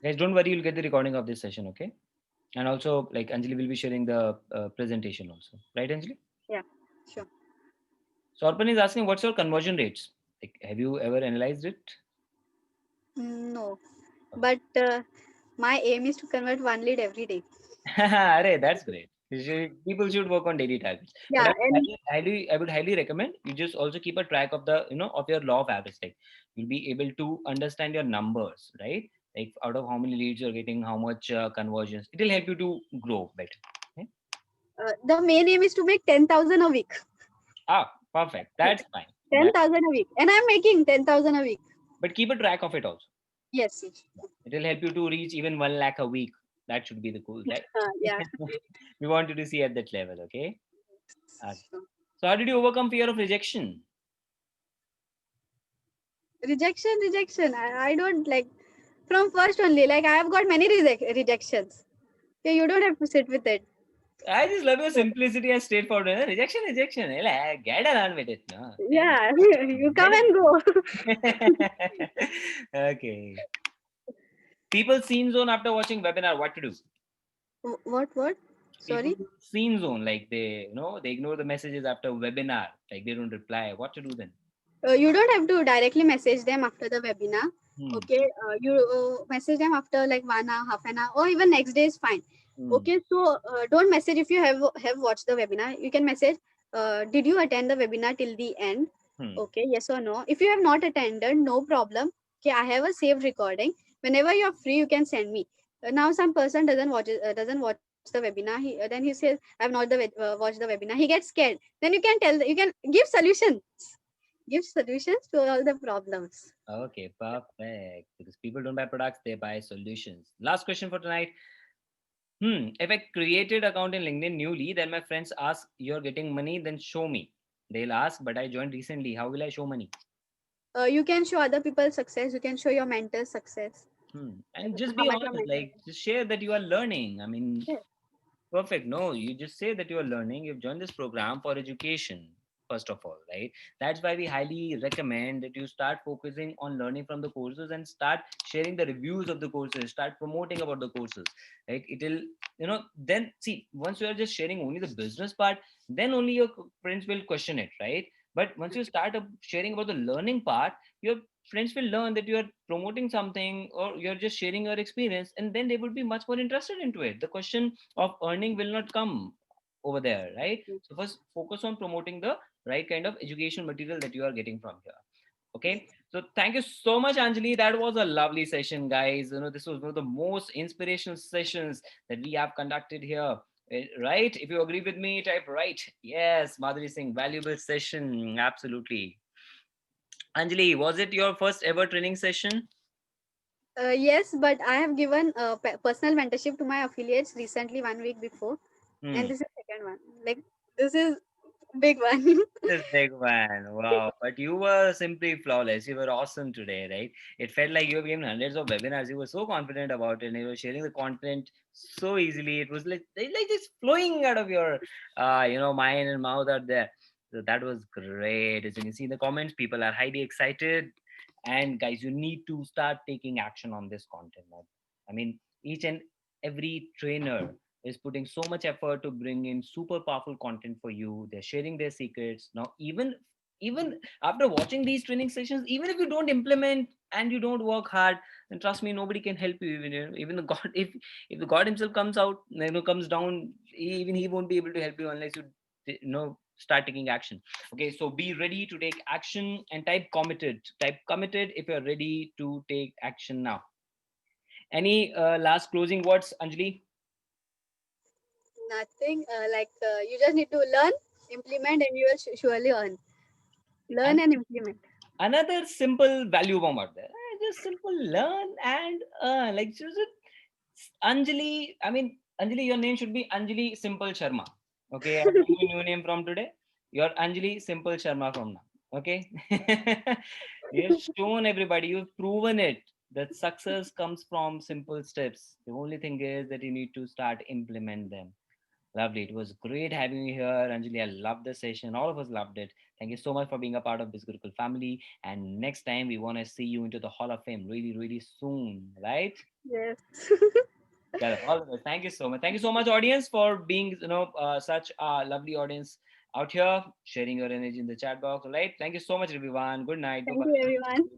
Guys, don't worry. You'll get the recording of this session. Okay. And also, like Anjali will be sharing the presentation also. Right, Anjali? Yeah, sure. So Arpan is asking, what's your conversion rates? Like, have you ever analyzed it? No, Okay. but my aim is to convert one lead every day. Arey, that's great. People should work on daily targets. But Yeah, and I would highly recommend you just also keep a track of the, of your law of average. Like you'll be able to understand your numbers, right? Like out of how many leads you're getting, how much conversions. It will help you to grow better. Okay? the main aim is to make 10,000 a week. Ah, perfect. That's fine. 10,000 a week, and I'm making 10,000 a week. But keep a track of it also. Yes. It will help you to reach even 1 lakh a week. That should be the goal, right? Yeah. We want you to see at that level, okay? Sure. So how did you overcome fear of rejection? Rejection. I don't like from first only. Like I have got many rejections. Okay, you don't have to sit with it. I just love your simplicity and straightforward. Rejection. Get around with it. No? Yeah, you come and go. Okay. People scene zone after watching webinar. What to do? What? People Sorry. scene zone, like they ignore the messages after webinar. Like they don't reply. What to do then? You don't have to directly message them after the webinar. Hmm. Okay, you message them after like 1 hour, half an hour, or even next day is fine. Hmm. Okay, so don't message if you have watched the webinar. You can message, did you attend the webinar till the end? Hmm. Okay, yes or no. If you have not attended, no problem. Okay, I have a saved recording. Whenever you're free, you can send me. Now some person doesn't watch the webinar. Then he says, I have not watched the webinar. He gets scared. Then you can give solutions to all the problems. Okay, perfect. Because people don't buy products, they buy solutions. Last question for tonight. If I created account in LinkedIn newly, then my friends ask, you're getting money, then show me. They'll ask, but I joined recently. How will I show money? You can show other people's success. You can show your mentor's success. And just How be much your honest, mentor. like just share that you are learning. I mean, Yes. perfect. No, you just say that you are learning. You've joined this program for education, first of all, right? That's why we highly recommend that you start focusing on learning from the courses and start sharing the reviews of the courses, start promoting about the courses. Like it'll, then see, once you are just sharing only the business part, then only your friends will question it, right? But once you start sharing about the learning part, your friends will learn that you are promoting something or you're just sharing your experience, and then they would be much more interested into it. The question of earning will not come over there, right? So first focus on promoting the right kind of education material that you are getting from here. Okay, so thank you so much, Anjali. That was a lovely session, guys. This was one of the most inspirational sessions that we have conducted here. Right, if you agree with me, type right. Yes, Madhuri Singh, valuable session. Absolutely. Anjali, was it your first ever training session? Yes, but I have given personal mentorship to my affiliates recently 1 week before, Hmm. and this is second one. Like this is big one. This big one. Wow. But you were simply flawless. You were awesome today, right? It felt like you have given hundreds of webinars. You were so confident about it. And you were sharing the content so easily. It was like just flowing out of your mind and mouth out there. So that was great. As you can see in the comments, people are highly excited. And guys, you need to start taking action on this content now. I mean, each and every trainer is putting so much effort to bring in super powerful content for you. They're sharing their secrets now. Even after watching these training sessions, even if you don't implement and you don't work hard, then trust me, nobody can help you. Even the God, if the God himself comes out, comes down, even he won't be able to help you unless you start taking action. Okay, so be ready to take action and type committed if you're ready to take action now. Any last closing words, Anjali? Nothing. You just need to learn, implement, and you will surely earn. Learn and implement. Another simple value bomb out there. Just simple learn and like just Anjali. I mean, Anjali, your name should be Anjali Simple Sharma. Okay, I'll give you a new name from today. You're Anjali Simple Sharma from now. Okay, you've shown everybody, you've proven it that success comes from simple steps. The only thing is that you need to start implement them. Lovely. It was great having you here, Anjali. I loved the session. All of us loved it. Thank you so much for being a part of this Gurukul family. And next time we want to see you into the Hall of Fame really, really soon, right? Yes. Yeah, all of us. Thank you so much. Thank you so much, audience, for being such a lovely audience out here, sharing your energy in the chat box. All right. Thank you so much, everyone. Good night. Bye Thank you, bye. everyone.